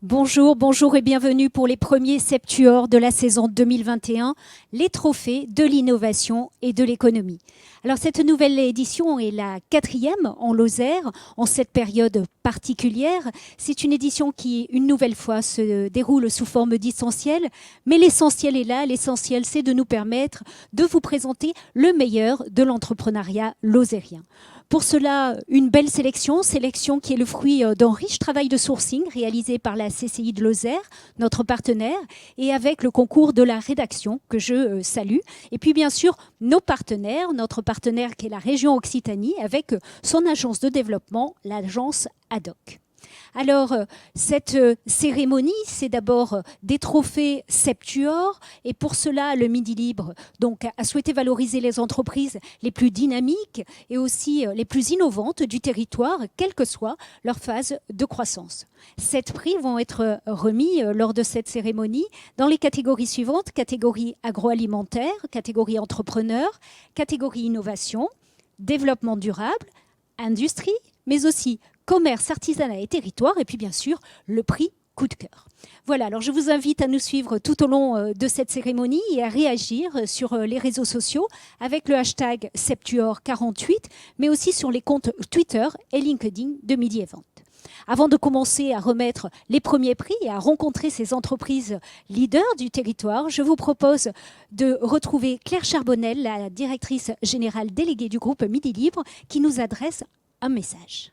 Bonjour, bonjour et bienvenue pour les premiers Septuors de la saison 2021, les trophées de l'innovation et de l'économie. Alors cette nouvelle édition est la 4e en Lozère, en cette période particulière. C'est une édition qui, une nouvelle fois, se déroule sous forme distancielle, mais l'essentiel est là, l'essentiel c'est de nous permettre de vous présenter le meilleur de l'entrepreneuriat lozérien. Pour cela, une belle sélection qui est le fruit d'un riche travail de sourcing réalisé par la CCI de Lozère, notre partenaire, et avec le concours de la rédaction que je salue. Et puis bien sûr, nos partenaires, notre partenaire qui est la région Occitanie, avec son agence de développement, l'agence ADOC. Alors, cette cérémonie, c'est d'abord des trophées Septuors. Et pour cela, le Midi Libre donc, a souhaité valoriser les entreprises les plus dynamiques et aussi les plus innovantes du territoire, quelle que soit leur phase de croissance. 7 prix vont être remis lors de cette cérémonie dans les catégories suivantes: catégorie agroalimentaire, catégorie entrepreneur, catégorie innovation, développement durable, industrie, mais aussi commerce, artisanat et territoire, et puis bien sûr le prix coup de cœur. Voilà, alors je vous invite à nous suivre tout au long de cette cérémonie et à réagir sur les réseaux sociaux avec le hashtag Septuors48, mais aussi sur les comptes Twitter et LinkedIn de Midi Event. Avant de commencer à remettre les premiers prix et à rencontrer ces entreprises leaders du territoire, je vous propose de retrouver Claire Charbonnel, la directrice générale déléguée du groupe Midi Libre, qui nous adresse un message.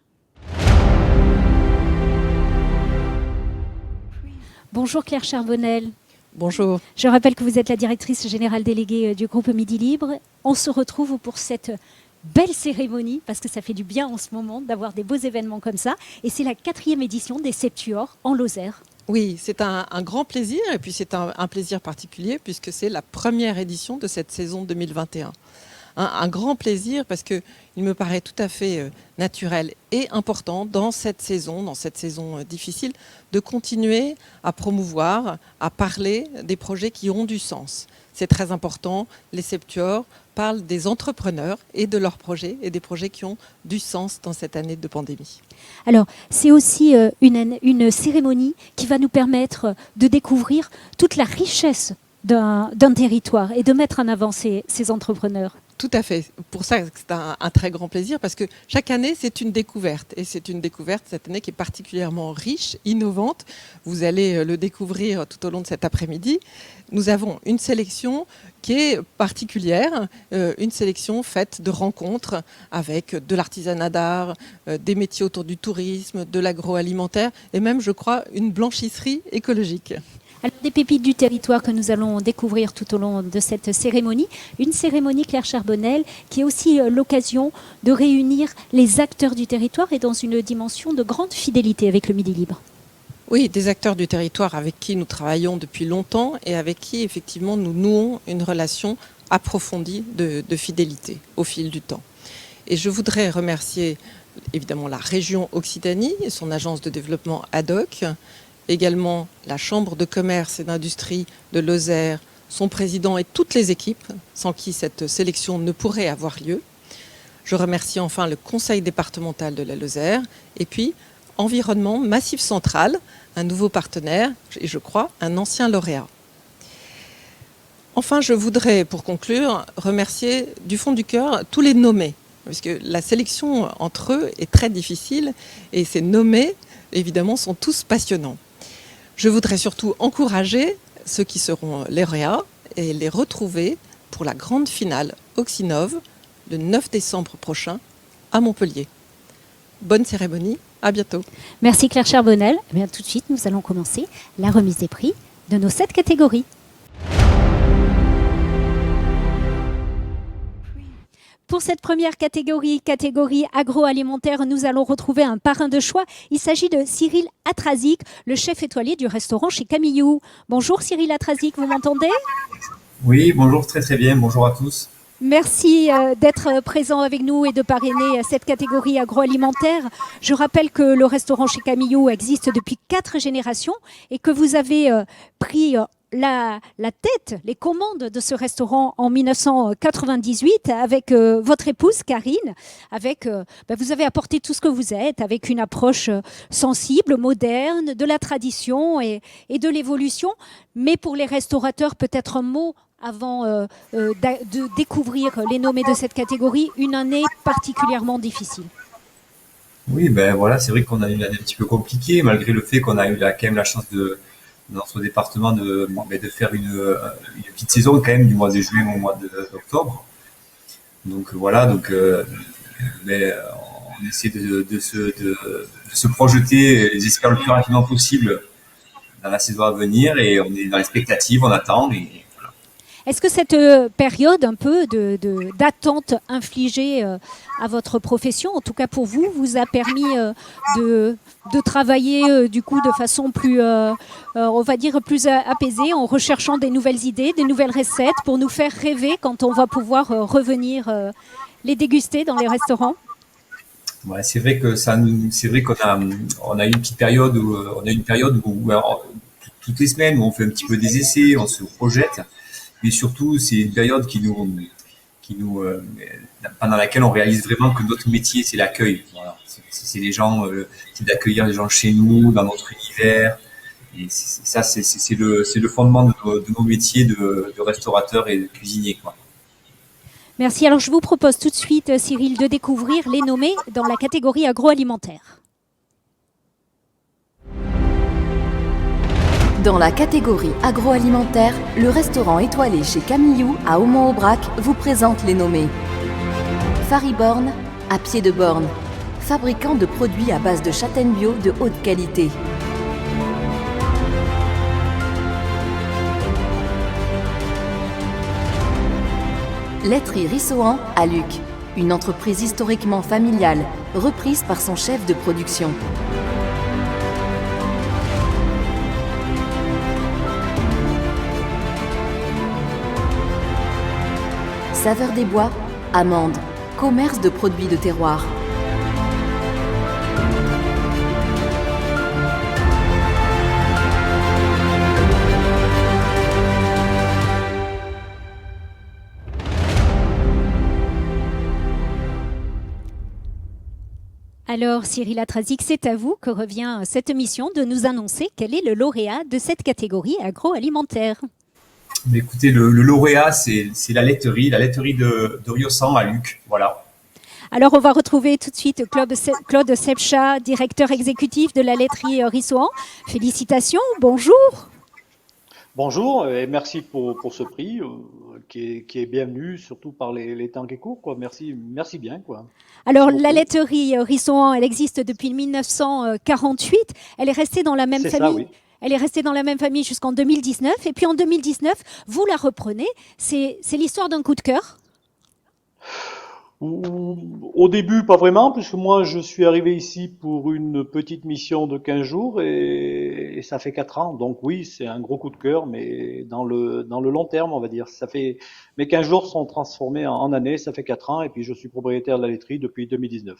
Bonjour Claire Charbonnel. Bonjour. Je rappelle que vous êtes la directrice générale déléguée du groupe Midi Libre. On se retrouve pour cette belle cérémonie, parce que ça fait du bien en ce moment d'avoir des beaux événements comme ça. Et c'est la 4e édition des Septuors en Lozère. Oui, c'est un grand plaisir, et puis c'est un plaisir particulier puisque c'est la première édition de cette saison 2021. Un grand plaisir parce qu'il me paraît tout à fait naturel et important dans cette saison difficile, de continuer à promouvoir, à parler des projets qui ont du sens. C'est très important. Les Septuors parlent des entrepreneurs et de leurs projets, et des projets qui ont du sens dans cette année de pandémie. Alors, c'est aussi une cérémonie qui va nous permettre de découvrir toute la richesse d'un territoire et de mettre en avant ces entrepreneurs. Tout à fait. Pour ça, c'est un très grand plaisir parce que chaque année, c'est une découverte. Et c'est une découverte cette année qui est particulièrement riche, innovante. Vous allez le découvrir tout au long de cet après-midi. Nous avons une sélection qui est particulière, une sélection faite de rencontres avec de l'artisanat d'art, des métiers autour du tourisme, de l'agroalimentaire et même, je crois, une blanchisserie écologique. Alors, des pépites du territoire que nous allons découvrir tout au long de cette cérémonie. Une cérémonie, Claire Charbonnel, qui est aussi l'occasion de réunir les acteurs du territoire et dans une dimension de grande fidélité avec le Midi Libre. Oui, des acteurs du territoire avec qui nous travaillons depuis longtemps et avec qui, effectivement, nous nouons une relation approfondie de fidélité au fil du temps. Et je voudrais remercier, évidemment, la région Occitanie et son agence de développement ADOC, également la Chambre de commerce et d'industrie de Lozère, son président et toutes les équipes, sans qui cette sélection ne pourrait avoir lieu. Je remercie enfin le conseil départemental de la Lozère et puis Environnement Massif Central, un nouveau partenaire et je crois un ancien lauréat. Enfin, je voudrais, pour conclure, remercier du fond du cœur tous les nommés, parce que la sélection entre eux est très difficile et ces nommés, évidemment, sont tous passionnants. Je voudrais surtout encourager ceux qui seront lauréats et les retrouver pour la grande finale Oxinov le 9 décembre prochain à Montpellier. Bonne cérémonie, à bientôt. Merci Claire Charbonnel. Eh bien, tout de suite, nous allons commencer la remise des prix de nos 7 catégories. Pour cette première catégorie agroalimentaire, nous allons retrouver un parrain de choix. Il s'agit de Cyril Atrazik, le chef étoilé du restaurant chez Camillou. Bonjour Cyril Atrazik, vous m'entendez? Oui, bonjour, très très bien, bonjour à tous. Merci d'être présent avec nous et de parrainer cette catégorie agroalimentaire. Je rappelle que le restaurant chez Camillou existe depuis 4 générations et que vous avez pris la tête, les commandes de ce restaurant en 1998 avec votre épouse Karine. Vous avez apporté tout ce que vous êtes avec une approche sensible, moderne, de la tradition et de l'évolution. Mais pour les restaurateurs, peut-être un mot avant de découvrir les nommés de cette catégorie, une année particulièrement difficile. Oui, ben voilà, c'est vrai qu'on a eu une année un petit peu compliquée, malgré le fait qu'on a eu quand même la chance dans notre département de faire une petite saison quand même du mois de juin au mois d'octobre. Donc voilà, ben, on essaie de se projeter, j'espère le plus rapidement possible dans la saison à venir et on est dans l'expectative, on attend. Est-ce que cette période un peu d'attente infligée à votre profession, en tout cas pour vous, vous a permis de travailler du coup de façon plus, on va dire, plus apaisée, en recherchant des nouvelles idées, des nouvelles recettes pour nous faire rêver quand on va pouvoir revenir les déguster dans les restaurants? Ouais, c'est vrai qu'on a eu une petite période où alors, toutes les semaines où on fait un petit peu des essais, on se projette. Mais surtout, c'est une période pendant laquelle on réalise vraiment que notre métier, c'est l'accueil. Voilà. C'est les gens, c'est d'accueillir les gens chez nous, dans notre univers. Et c'est le fondement de nos métiers de restaurateurs et de cuisiniers, quoi. Merci. Alors, je vous propose tout de suite, Cyril, de découvrir les nommés dans la catégorie agroalimentaire. Dans la catégorie agroalimentaire, le restaurant étoilé chez Camillou à Aumont-Aubrac vous présente les nommés. Fariborn, à pied de borne, fabricant de produits à base de châtaignes bio de haute qualité. Laiterie Rissohan à Luc, une entreprise historiquement familiale, reprise par son chef de production. Saveur des Bois, Amande, commerce de produits de terroir. Alors, Cyril Atrazic, c'est à vous que revient cette mission de nous annoncer quel est le lauréat de cette catégorie agroalimentaire. Mais écoutez, le lauréat, c'est la laiterie de Riossan à Luc. Voilà. Alors, on va retrouver tout de suite Claude Sepcha, directeur exécutif de la laiterie Rissohan. Félicitations, bonjour. Bonjour et merci pour ce prix qui est bienvenu, surtout par les temps qui courent, quoi. Merci bien, quoi. Alors, la laiterie Rissohan, elle existe depuis 1948. Elle est restée dans la même famille. Ça, oui. Elle est restée dans la même famille jusqu'en 2019. Et puis en 2019, vous la reprenez. C'est l'histoire d'un coup de cœur? Au début, pas vraiment, puisque moi, je suis arrivé ici pour une petite mission de 15 jours et ça fait 4 ans. Donc oui, c'est un gros coup de cœur, mais dans le long terme, on va dire. Mes 15 jours sont transformés en années, ça fait 4 ans et puis je suis propriétaire de la laiterie depuis 2019.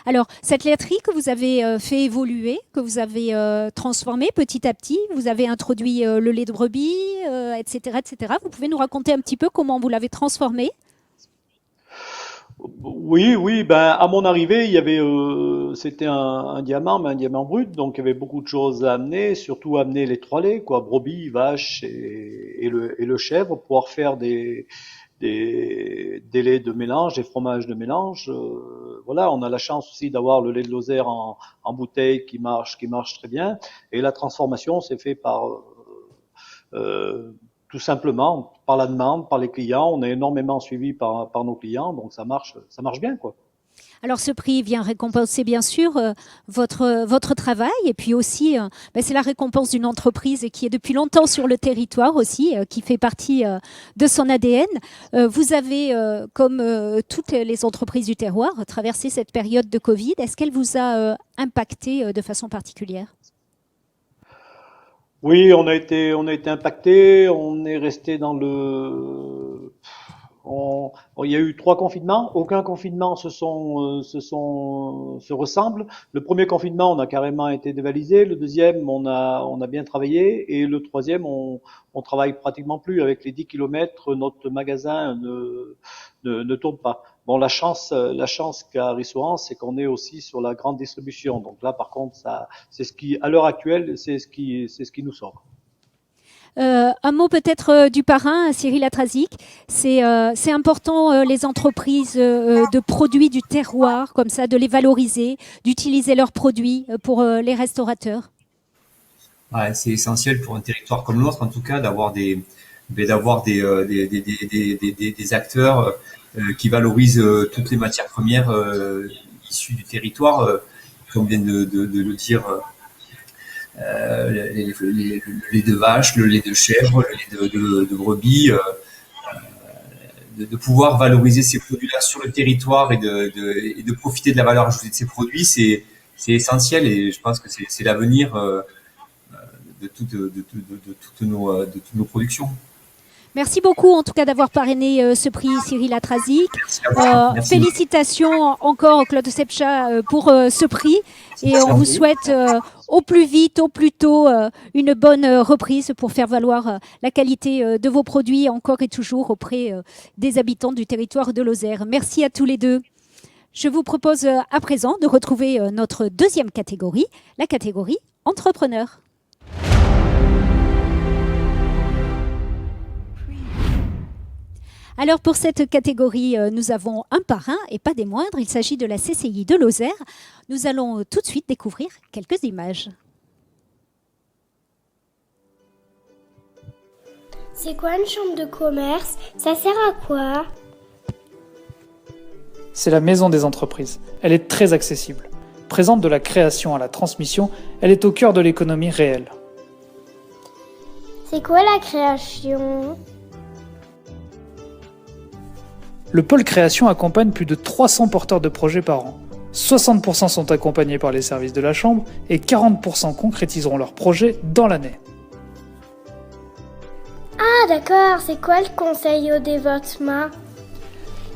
Alors, cette laiterie que vous avez fait évoluer, que vous avez transformée petit à petit, vous avez introduit le lait de brebis, etc., etc. Vous pouvez nous raconter un petit peu comment vous l'avez transformée? Oui, ben à mon arrivée, il y avait c'était un diamant, mais un diamant brut, donc il y avait beaucoup de choses à amener, surtout amener les 3 laits, quoi, brebis, vache et le chèvre, pouvoir faire des laits de mélange, des fromages de mélange. Voilà, on a la chance aussi d'avoir le lait de Lozère en bouteille qui marche très bien. Et la transformation s'est fait par tout simplement par la demande, par les clients. On est énormément suivi par nos clients, donc ça marche bien, quoi. Alors ce prix vient récompenser bien sûr votre travail et puis aussi c'est la récompense d'une entreprise qui est depuis longtemps sur le territoire aussi, qui fait partie de son ADN. Vous avez, comme toutes les entreprises du terroir, traversé cette période de Covid. Est-ce qu'elle vous a impacté de façon particulière? Oui, on a été impacté, on est resté Il y a eu 3 confinements. Aucun confinement se ressemble. Le premier confinement, on a carrément été dévalisé. Le deuxième, on a bien travaillé. Et le troisième, on travaille pratiquement plus. Avec les 10 kilomètres, notre magasin ne tourne pas. Bon, la chance qu'a Rissoran, c'est qu'on est aussi sur la grande distribution. Donc là, par contre, c'est ce qui, à l'heure actuelle, c'est ce qui nous sort. Un mot peut-être du parrain, Cyril Atrazic. C'est important, les entreprises de produits du terroir, comme ça, de les valoriser, d'utiliser leurs produits pour les restaurateurs. Ouais, c'est essentiel pour un territoire comme le nôtre, en tout cas, d'avoir des acteurs qui valorisent toutes les matières premières issues du territoire, comme vient de le dire. Le lait de vache, le lait de chèvre, le lait de brebis, de pouvoir valoriser ces produits-là sur le territoire et de profiter de la valeur ajoutée de ces produits, c'est essentiel et je pense que c'est l'avenir de toutes nos productions. Merci beaucoup, en tout cas, d'avoir parrainé ce prix, Cyril Atrazic. Félicitations encore, Claude Sepcha, pour ce prix. Et on vous souhaite au plus vite, au plus tôt, une bonne reprise pour faire valoir la qualité de vos produits encore et toujours auprès des habitants du territoire de Lozère. Merci à tous les deux. Je vous propose à présent de retrouver notre deuxième catégorie, la catégorie entrepreneur. Alors pour cette catégorie, nous avons un parrain et pas des moindres. Il s'agit de la CCI de Lozère. Nous allons tout de suite découvrir quelques images. C'est quoi une chambre de commerce? Ça sert à quoi? C'est la maison des entreprises. Elle est très accessible. Présente de la création à la transmission, elle est au cœur de l'économie réelle. C'est quoi la création? Le pôle création accompagne plus de 300 porteurs de projets par an. 60% sont accompagnés par les services de la Chambre et 40% concrétiseront leurs projets dans l'année. Ah d'accord, c'est quoi le conseil au développement?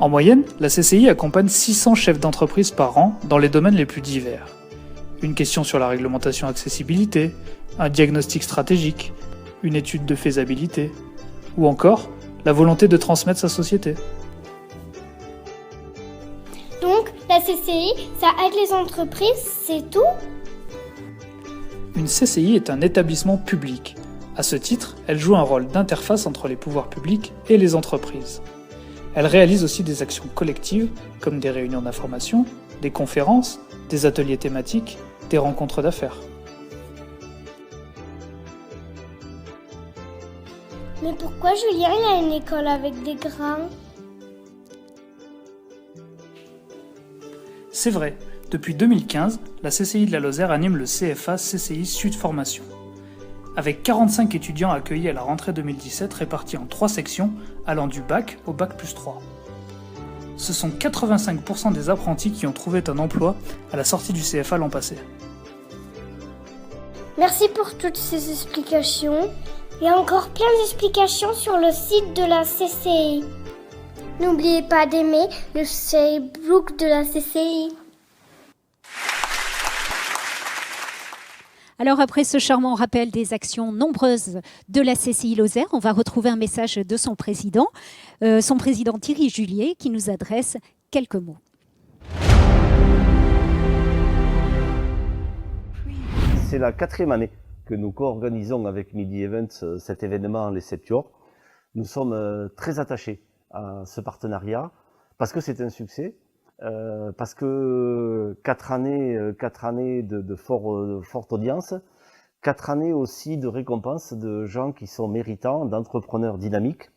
En moyenne, la CCI accompagne 600 chefs d'entreprise par an dans les domaines les plus divers. Une question sur la réglementation accessibilité, un diagnostic stratégique, une étude de faisabilité, ou encore la volonté de transmettre sa société. Donc, la CCI, ça aide les entreprises, c'est tout? Une CCI est un établissement public. À ce titre, elle joue un rôle d'interface entre les pouvoirs publics et les entreprises. Elle réalise aussi des actions collectives, comme des réunions d'information, des conférences, des ateliers thématiques, des rencontres d'affaires. Mais pourquoi Julien, il a une école avec des grands? C'est vrai, depuis 2015, la CCI de la Lozère anime le CFA CCI Sud Formation. Avec 45 étudiants accueillis à la rentrée 2017 répartis en 3 sections, allant du bac au bac plus 3. Ce sont 85% des apprentis qui ont trouvé un emploi à la sortie du CFA l'an passé. Merci pour toutes ces explications. Il y a encore plein d'explications sur le site de la CCI. N'oubliez pas d'aimer le Facebook de la CCI. Alors après ce charmant rappel des actions nombreuses de la CCI Lozère, on va retrouver un message de son président Thierry Julier, qui nous adresse quelques mots. C'est la 4e année que nous co-organisons avec Midi Events cet événement Les Septuors. Nous sommes très attachés à ce partenariat parce que c'est un succès, parce que 4 années de forte audience, 4 années aussi de récompense de gens qui sont méritants, d'entrepreneurs dynamiques,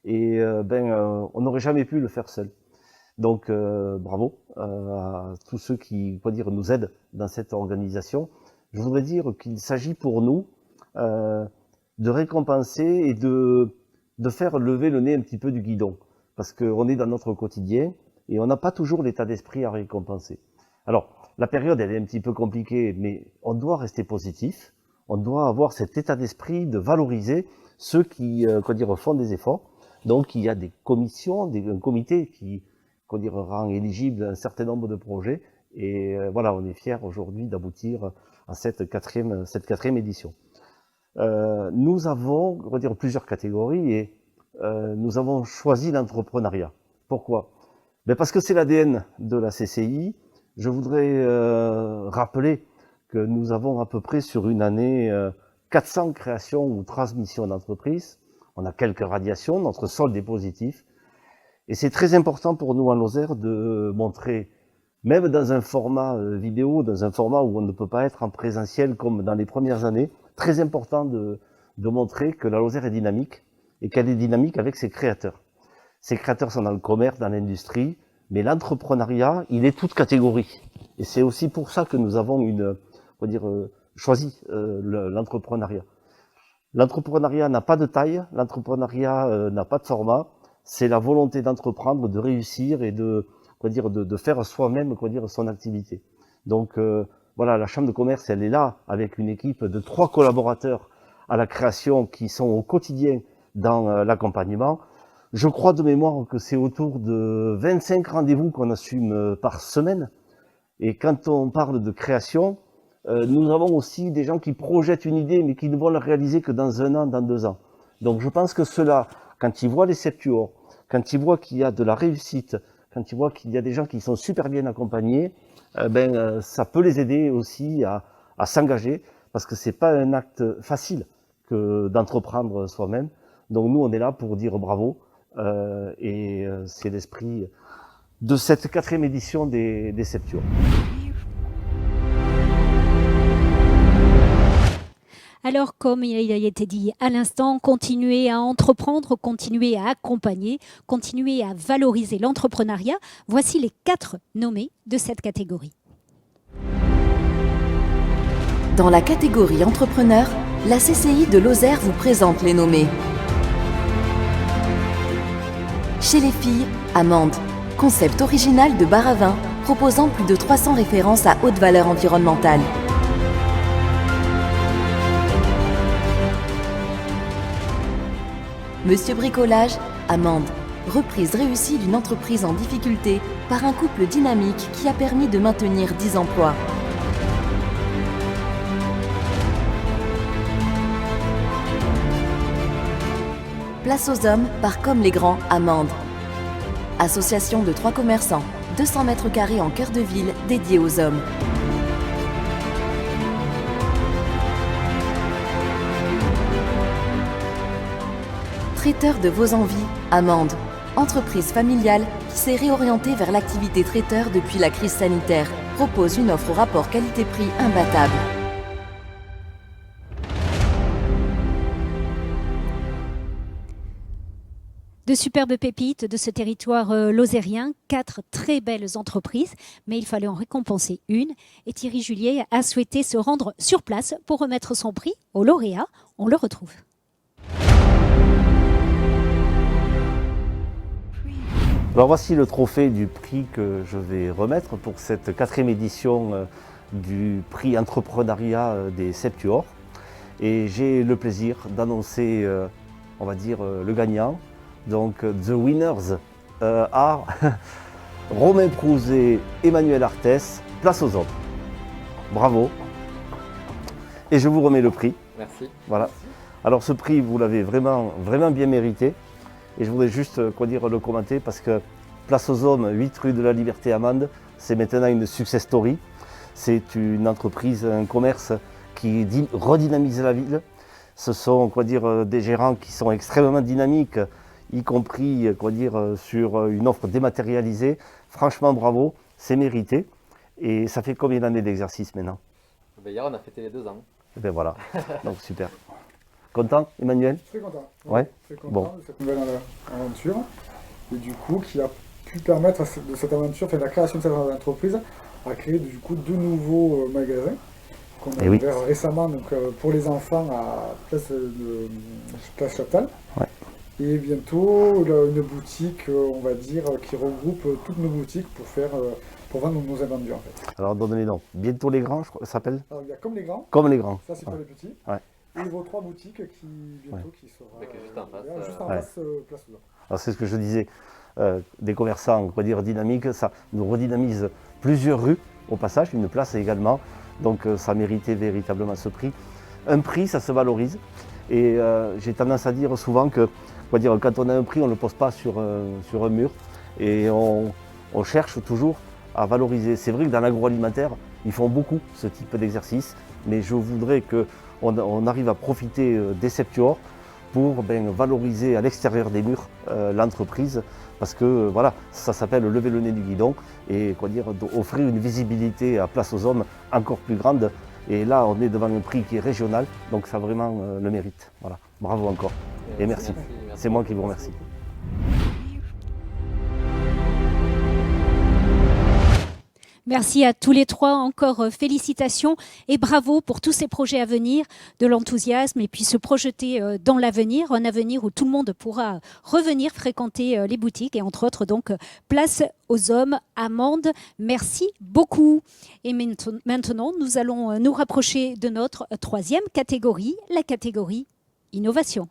et on n'aurait jamais pu le faire seul. Donc bravo à tous ceux qui nous aident dans cette organisation. Je voudrais dire qu'il s'agit pour nous de récompenser et de faire lever le nez un petit peu du guidon, parce qu'on est dans notre quotidien et on n'a pas toujours l'état d'esprit à récompenser. Alors, la période, elle est un petit peu compliquée, mais on doit rester positif, on doit avoir cet état d'esprit de valoriser ceux qui font des efforts. Donc il y a des commissions, un comité qui rend éligible un certain nombre de projets. Et voilà, on est fiers aujourd'hui d'aboutir à cette quatrième édition. Nous avons plusieurs catégories et nous avons choisi l'entrepreneuriat. Pourquoi? Parce que c'est l'ADN de la CCI. Je voudrais rappeler que nous avons à peu près sur une année 400 créations ou transmissions d'entreprises. On a quelques radiations, notre solde est positif. Et c'est très important pour nous en Lozère de montrer, même dans un format vidéo, dans un format où on ne peut pas être en présentiel comme dans les premières années, très important de montrer que la Lozère est dynamique et qu'elle est dynamique avec ses créateurs. Ces créateurs sont dans le commerce, dans l'industrie, mais l'entrepreneuriat, il est toute catégorie. Et c'est aussi pour ça que nous avons choisi l'entrepreneuriat. L'entrepreneuriat n'a pas de taille, l'entrepreneuriat n'a pas de format, c'est la volonté d'entreprendre, de réussir et de faire soi-même son activité. Donc voilà, la Chambre de commerce, elle est là avec une équipe de 3 collaborateurs à la création qui sont au quotidien dans l'accompagnement. Je crois de mémoire que c'est autour de 25 rendez-vous qu'on assume par semaine. Et quand on parle de création, nous avons aussi des gens qui projettent une idée, mais qui ne vont la réaliser que dans 1 an, dans 2 ans. Donc je pense que ceux-là, quand ils voient les Septuors, quand ils voient qu'il y a de la réussite, quand ils voient qu'il y a des gens qui sont super bien accompagnés, ça peut les aider aussi à s'engager, parce que c'est pas un acte facile que d'entreprendre soi-même. Donc nous, on est là pour dire bravo, et c'est l'esprit de cette 4e édition des Septuors. Alors, comme il a été dit à l'instant, continuer à entreprendre, continuer à accompagner, continuer à valoriser l'entrepreneuriat. Voici les 4 nommés de cette catégorie. Dans la catégorie entrepreneur, la CCI de Lozère vous présente les nommés. Chez les filles, Amande. Concept original de bar à vin, proposant plus de 300 références à haute valeur environnementale. Monsieur Bricolage, Amande. Reprise réussie d'une entreprise en difficulté par un couple dynamique qui a permis de maintenir 10 emplois. Place aux hommes par Comme les Grands, Amande. Association de 3 commerçants, 200 mètres carrés en cœur de ville dédiés aux hommes. Traiteur de vos envies, Amande. Entreprise familiale qui s'est réorientée vers l'activité traiteur depuis la crise sanitaire. Propose une offre au rapport qualité-prix imbattable. De superbes pépites de ce territoire lozérien, 4 très belles entreprises, mais il fallait en récompenser une. Et Thierry Julier a souhaité se rendre sur place pour remettre son prix au lauréat. On le retrouve. Alors voici le trophée du prix que je vais remettre pour cette 4e édition du prix entrepreneuriat des Septuors. Et j'ai le plaisir d'annoncer, le gagnant. Donc, the winners are Romain Prouz et Emmanuel Artès. Place aux hommes. Bravo. Et je vous remets le prix. Merci. Voilà. Alors ce prix, vous l'avez vraiment bien mérité. Et je voudrais juste le commenter parce que Place aux hommes, 8 rue de la Liberté à Mende, c'est maintenant une success story. C'est une entreprise, un commerce qui redynamise la ville. Ce sont des gérants qui sont extrêmement dynamiques, y compris sur une offre dématérialisée. Franchement, bravo, c'est mérité. Et ça fait combien d'années d'exercice maintenant? Hier, on a fêté les 2 ans. Et ben voilà, donc super. Content, Emmanuel? Très content. Ouais. Très content Bon. de cette nouvelle aventure. Et du coup, qui a pu permettre de cette aventure, la création de cette entreprise, a créé du coup 2 nouveaux magasins qu'on a ouverts récemment pour les enfants à Place Chaptal. Ouais. Et bientôt une boutique, on va dire, qui regroupe toutes nos boutiques pour vendre nos invendus en fait. Alors donnez les noms. Bientôt les grands, je crois que ça s'appelle. Alors il y a Comme les Grands. Comme les grands. Ça c'est pour les petits. Ouais. Et vos 3 boutiques qui bientôt qui sera Juste en face, Place aux hommes. Alors c'est ce que je disais, des commerçants, on va dire, dynamiques, ça nous redynamise plusieurs rues au passage, une place également, donc ça méritait véritablement ce prix. Un prix, ça se valorise, et j'ai tendance à dire souvent que, on va dire, quand on a un prix, on ne le pose pas sur un mur, et on cherche toujours à valoriser. C'est vrai que dans l'agroalimentaire, ils font beaucoup ce type d'exercice, mais je voudrais qu'on arrive à profiter des Septuors pour valoriser à l'extérieur des murs l'entreprise, parce que voilà, ça s'appelle lever le nez du guidon et offrir une visibilité à Place aux Hommes encore plus grande. Et là, on est devant un prix qui est régional, donc ça a vraiment le mérite. Voilà, bravo encore et merci. C'est moi qui vous remercie. Merci à tous les trois, encore félicitations et bravo pour tous ces projets à venir, de l'enthousiasme et puis se projeter dans l'avenir, un avenir où tout le monde pourra revenir fréquenter les boutiques et entre autres donc Place aux Hommes à Mende. Merci beaucoup. Et maintenant, nous allons nous rapprocher de notre troisième catégorie, la catégorie innovation.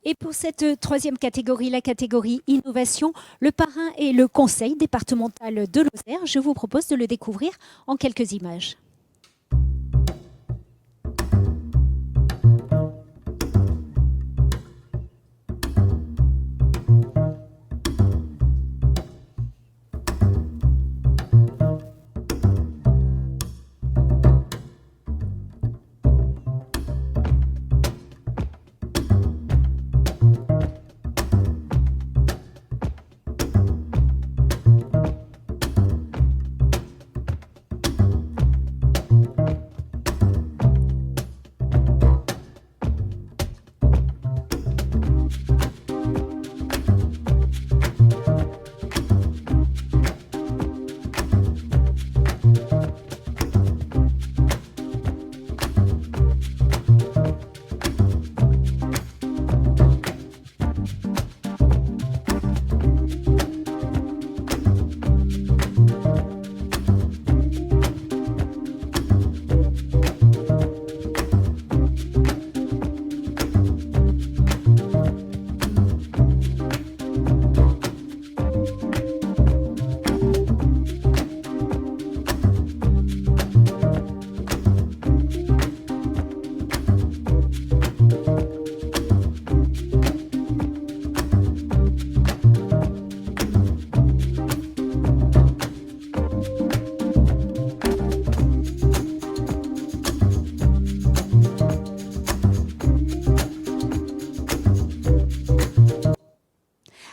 Et pour cette troisième catégorie, la catégorie innovation, le parrain est le conseil départemental de Lozère. Je vous propose de le découvrir en quelques images.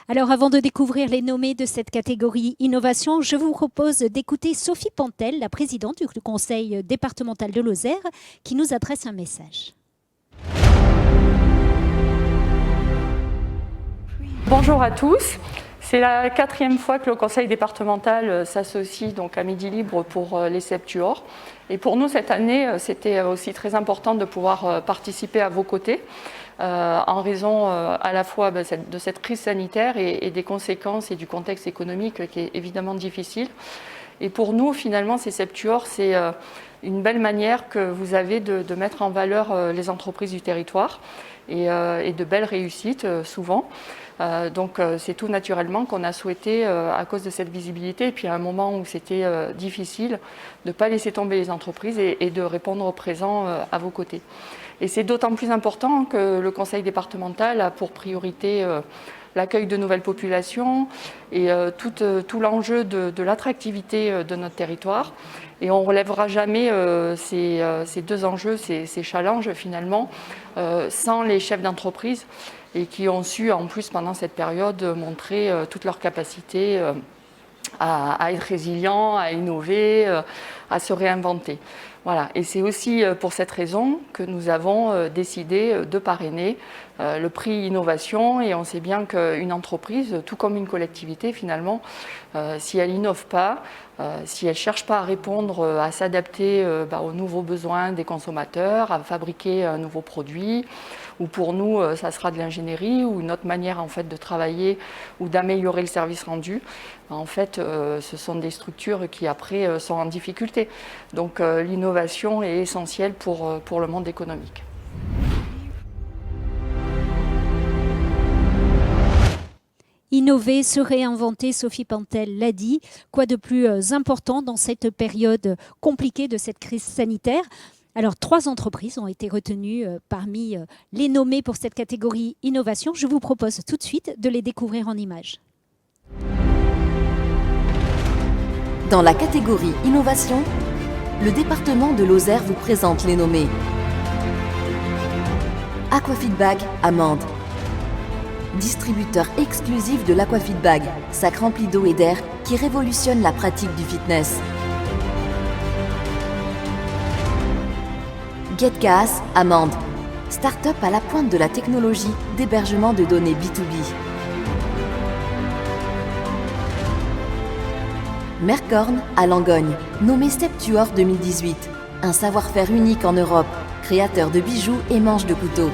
Alors avant de découvrir les nommés de cette catégorie innovation, je vous propose d'écouter Sophie Pantel, la présidente du conseil départemental de Lozère, qui nous adresse un message. Bonjour à tous. C'est la 4e fois que le conseil départemental s'associe donc à Midi Libre pour les Septuors. Et pour nous, cette année, c'était aussi très important de pouvoir participer à vos côtés, en raison à la fois de cette crise sanitaire et des conséquences et du contexte économique qui est évidemment difficile. Et pour nous, finalement, ces Septuors, c'est une belle manière que vous avez de mettre en valeur les entreprises du territoire et de belles réussites souvent. Donc c'est tout naturellement qu'on a souhaité, à cause de cette visibilité, et puis à un moment où c'était difficile, de ne pas laisser tomber les entreprises et de répondre au présent à vos côtés. Et c'est d'autant plus important que le conseil départemental a pour priorité l'accueil de nouvelles populations et tout l'enjeu de l'attractivité de notre territoire. Et on ne relèvera jamais ces deux enjeux, ces challenges finalement, sans les chefs d'entreprise et qui ont su en plus pendant cette période montrer toute leur capacité à être résilients, à innover, à se réinventer. Voilà. Et c'est aussi pour cette raison que nous avons décidé de parrainer le prix Innovation. Et on sait bien qu'une entreprise, tout comme une collectivité finalement, si elle n'innove pas, si elle ne cherche pas à répondre, à s'adapter aux nouveaux besoins des consommateurs, à fabriquer un nouveau produit, ou pour nous, ça sera de l'ingénierie ou une autre manière en fait de travailler ou d'améliorer le service rendu. En fait, ce sont des structures qui après sont en difficulté. Donc l'innovation est essentielle pour le monde économique. innover, se réinventer, Sophie Pantel l'a dit. Quoi de plus important dans cette période compliquée de cette crise sanitaire ? Alors, 3 entreprises ont été retenues parmi les nommées pour cette catégorie innovation. Je vous propose tout de suite de les découvrir en images. Dans la catégorie innovation, le département de Lozère vous présente les nommés. Aquafeedbag Amande. Distributeur exclusif de l'Aquafeedbag, sac rempli d'eau et d'air qui révolutionne la pratique du fitness. GetGas Amande. Start-up à la pointe de la technologie d'hébergement de données B2B. Mercorn à Langogne, nommé Septuor 2018. Un savoir-faire unique en Europe, créateur de bijoux et manches de couteaux.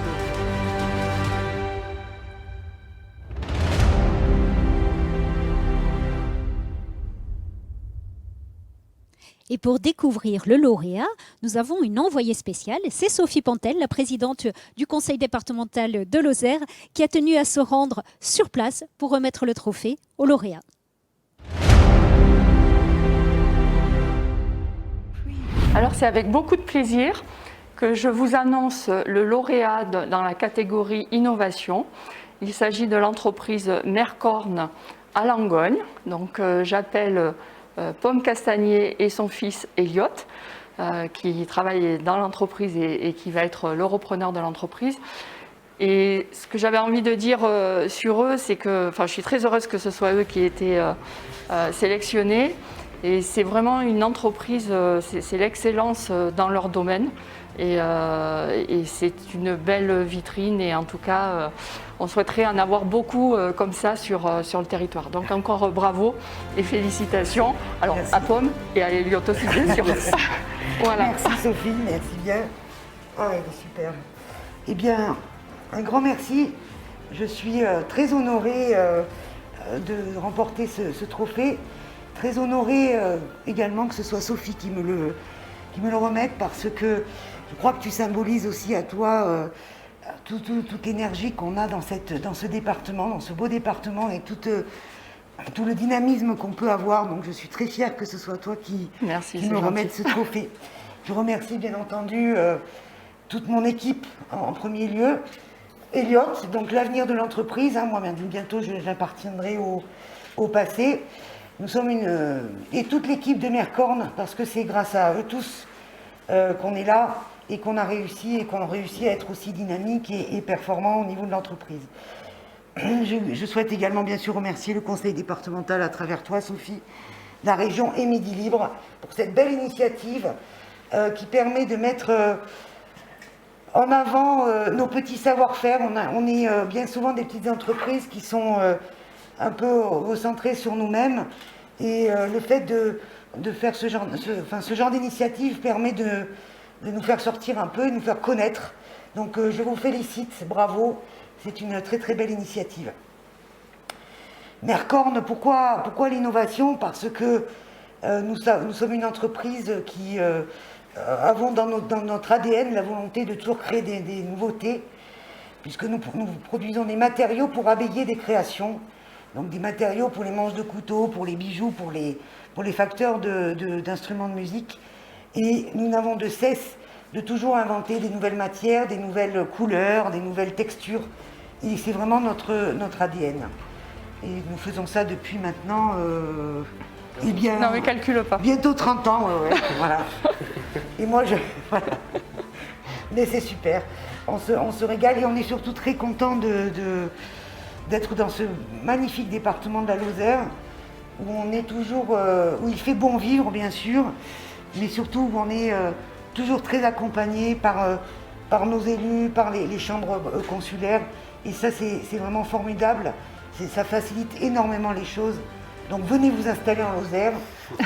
Et pour découvrir le lauréat, nous avons une envoyée spéciale. C'est Sophie Pantel, la présidente du conseil départemental de Lozère, qui a tenu à se rendre sur place pour remettre le trophée au lauréat. Alors c'est avec beaucoup de plaisir que je vous annonce le lauréat dans la catégorie innovation. Il s'agit de l'entreprise Mercorn à Langogne. Donc j'appelle Pomme Castagnier et son fils Elliot, qui travaille dans l'entreprise et qui va être le repreneur de l'entreprise. Et ce que j'avais envie de dire sur eux, c'est que je suis très heureuse que ce soit eux qui aient été sélectionnés. Et c'est vraiment une entreprise, c'est l'excellence dans leur domaine. Et c'est une belle vitrine. Et en tout cas, on souhaiterait en avoir beaucoup comme ça sur le territoire. Donc encore bravo et félicitations. Alors merci. À Pomme et à Elliot aussi, bien sûr. Voilà. Merci Sophie, merci bien. Ah, elle est super. Eh bien, un grand merci. Je suis très honorée de remporter ce trophée. Très honorée également que ce soit Sophie qui me le remette, parce que je crois que tu symbolises aussi à toi toute l'énergie qu'on a dans ce département, dans ce beau département, et tout le dynamisme qu'on peut avoir. Donc je suis très fière que ce soit toi qui me remette ce trophée. Je remercie bien entendu toute mon équipe en premier lieu. Elliot, donc l'avenir de l'entreprise, moi bientôt j'appartiendrai au passé. Nous sommes et toute l'équipe de Mercorn, parce que c'est grâce à eux tous qu'on est là et qu'on a réussi à être aussi dynamique et performant au niveau de l'entreprise. Je souhaite également bien sûr remercier le conseil départemental à travers toi Sophie, la région et Midi Libre pour cette belle initiative qui permet de mettre en avant nos petits savoir-faire. On est bien souvent des petites entreprises qui sont un peu recentrées sur nous-mêmes, et le fait de faire ce genre d'initiative permet de nous faire sortir un peu et de nous faire connaître. Donc je vous félicite, bravo, c'est une très très belle initiative. Mercorn, pourquoi l'innovation ? Parce que nous sommes une entreprise qui avons dans notre ADN la volonté de toujours créer des nouveautés, puisque nous produisons des matériaux pour habiller des créations, donc des matériaux pour les manches de couteau, pour les bijoux, pour les facteurs d'instruments de musique. Et nous n'avons de cesse de toujours inventer des nouvelles matières, des nouvelles couleurs, des nouvelles textures. Et c'est vraiment notre ADN. Et nous faisons ça depuis maintenant, non mais calcule pas. Bientôt 30 ans, ouais, voilà. Et moi, voilà. Mais c'est super. On se régale, et on est surtout très content d'être dans ce magnifique département de la Lozère, où on est toujours, où il fait bon vivre bien sûr, mais surtout où on est toujours très accompagné par nos élus, par les chambres consulaires, et ça c'est vraiment formidable, ça facilite énormément les choses. Donc venez vous installer en Lozère,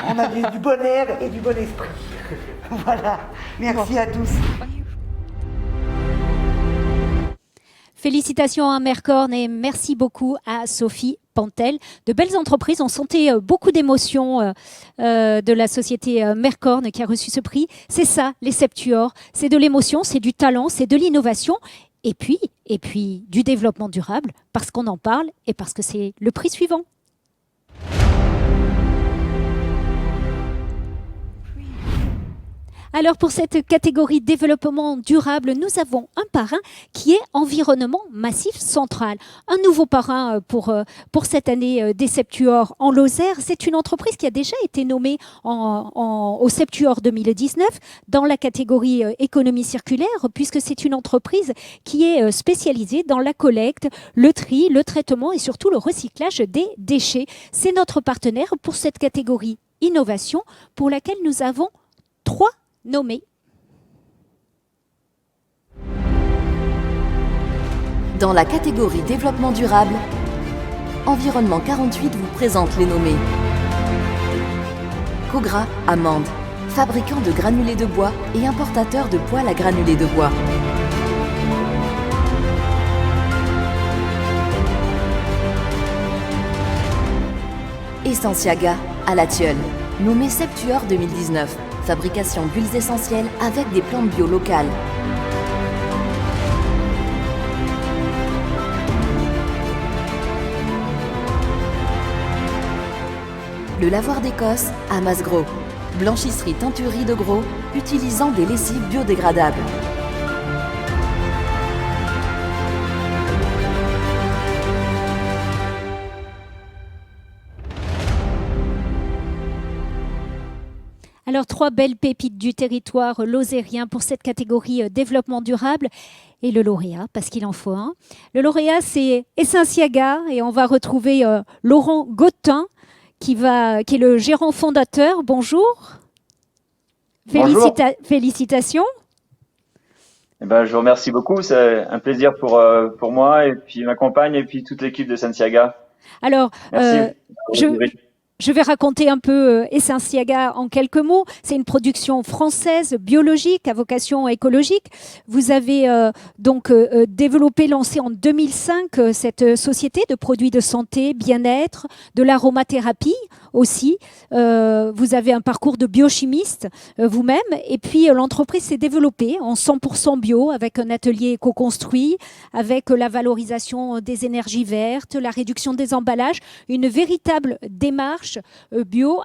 on a du bon air et du bon esprit. Voilà, merci à tous. Félicitations à Mercorn et merci beaucoup à Sophie Pantel. De belles entreprises, on sentait beaucoup d'émotions de la société Mercorn qui a reçu ce prix. C'est ça, les Septuors, c'est de l'émotion, c'est du talent, c'est de l'innovation. et puis du développement durable, parce qu'on en parle et parce que c'est le prix suivant. Alors pour cette catégorie développement durable, nous avons un parrain qui est environnement massif central. Un nouveau parrain pour cette année des Septuors en Lozère. C'est une entreprise qui a déjà été nommée au Septuors 2019 dans la catégorie économie circulaire, puisque c'est une entreprise qui est spécialisée dans la collecte, le tri, le traitement et surtout le recyclage des déchets. C'est notre partenaire pour cette catégorie innovation pour laquelle nous avons 3 nommés. Dans la catégorie développement durable, Environnement 48 vous présente les nommés. Cogra Amande, fabricant de granulés de bois et importateur de poêles à granulés de bois. Essensiaga à La Tilleule, nommé Septuors 2019. Fabrication d'huiles essentielles avec des plantes bio locales. Le lavoir d'Écosse à Masgros. Blanchisserie teinturerie de gros utilisant des lessives biodégradables. Alors, 3 belles pépites du territoire lozérien pour cette catégorie développement durable. Et le lauréat, parce qu'il en faut un. Le lauréat, c'est Essensiaga, et on va retrouver Laurent Gautin, qui est le gérant fondateur. Bonjour. Bonjour. Félicitations. Eh ben, je vous remercie beaucoup. C'est un plaisir pour moi et puis ma compagne et puis toute l'équipe de Essensiaga. Alors, Merci. je vais raconter un peu Essensiaga en quelques mots. C'est une production française, biologique, à vocation écologique. Vous avez développé, lancé en 2005 cette société de produits de santé, bien-être, de l'aromathérapie aussi. Vous avez un parcours de biochimiste vous-même. Et puis, l'entreprise s'est développée en 100% bio, avec un atelier éco-construit, avec la valorisation des énergies vertes, la réduction des emballages, une véritable démarche bio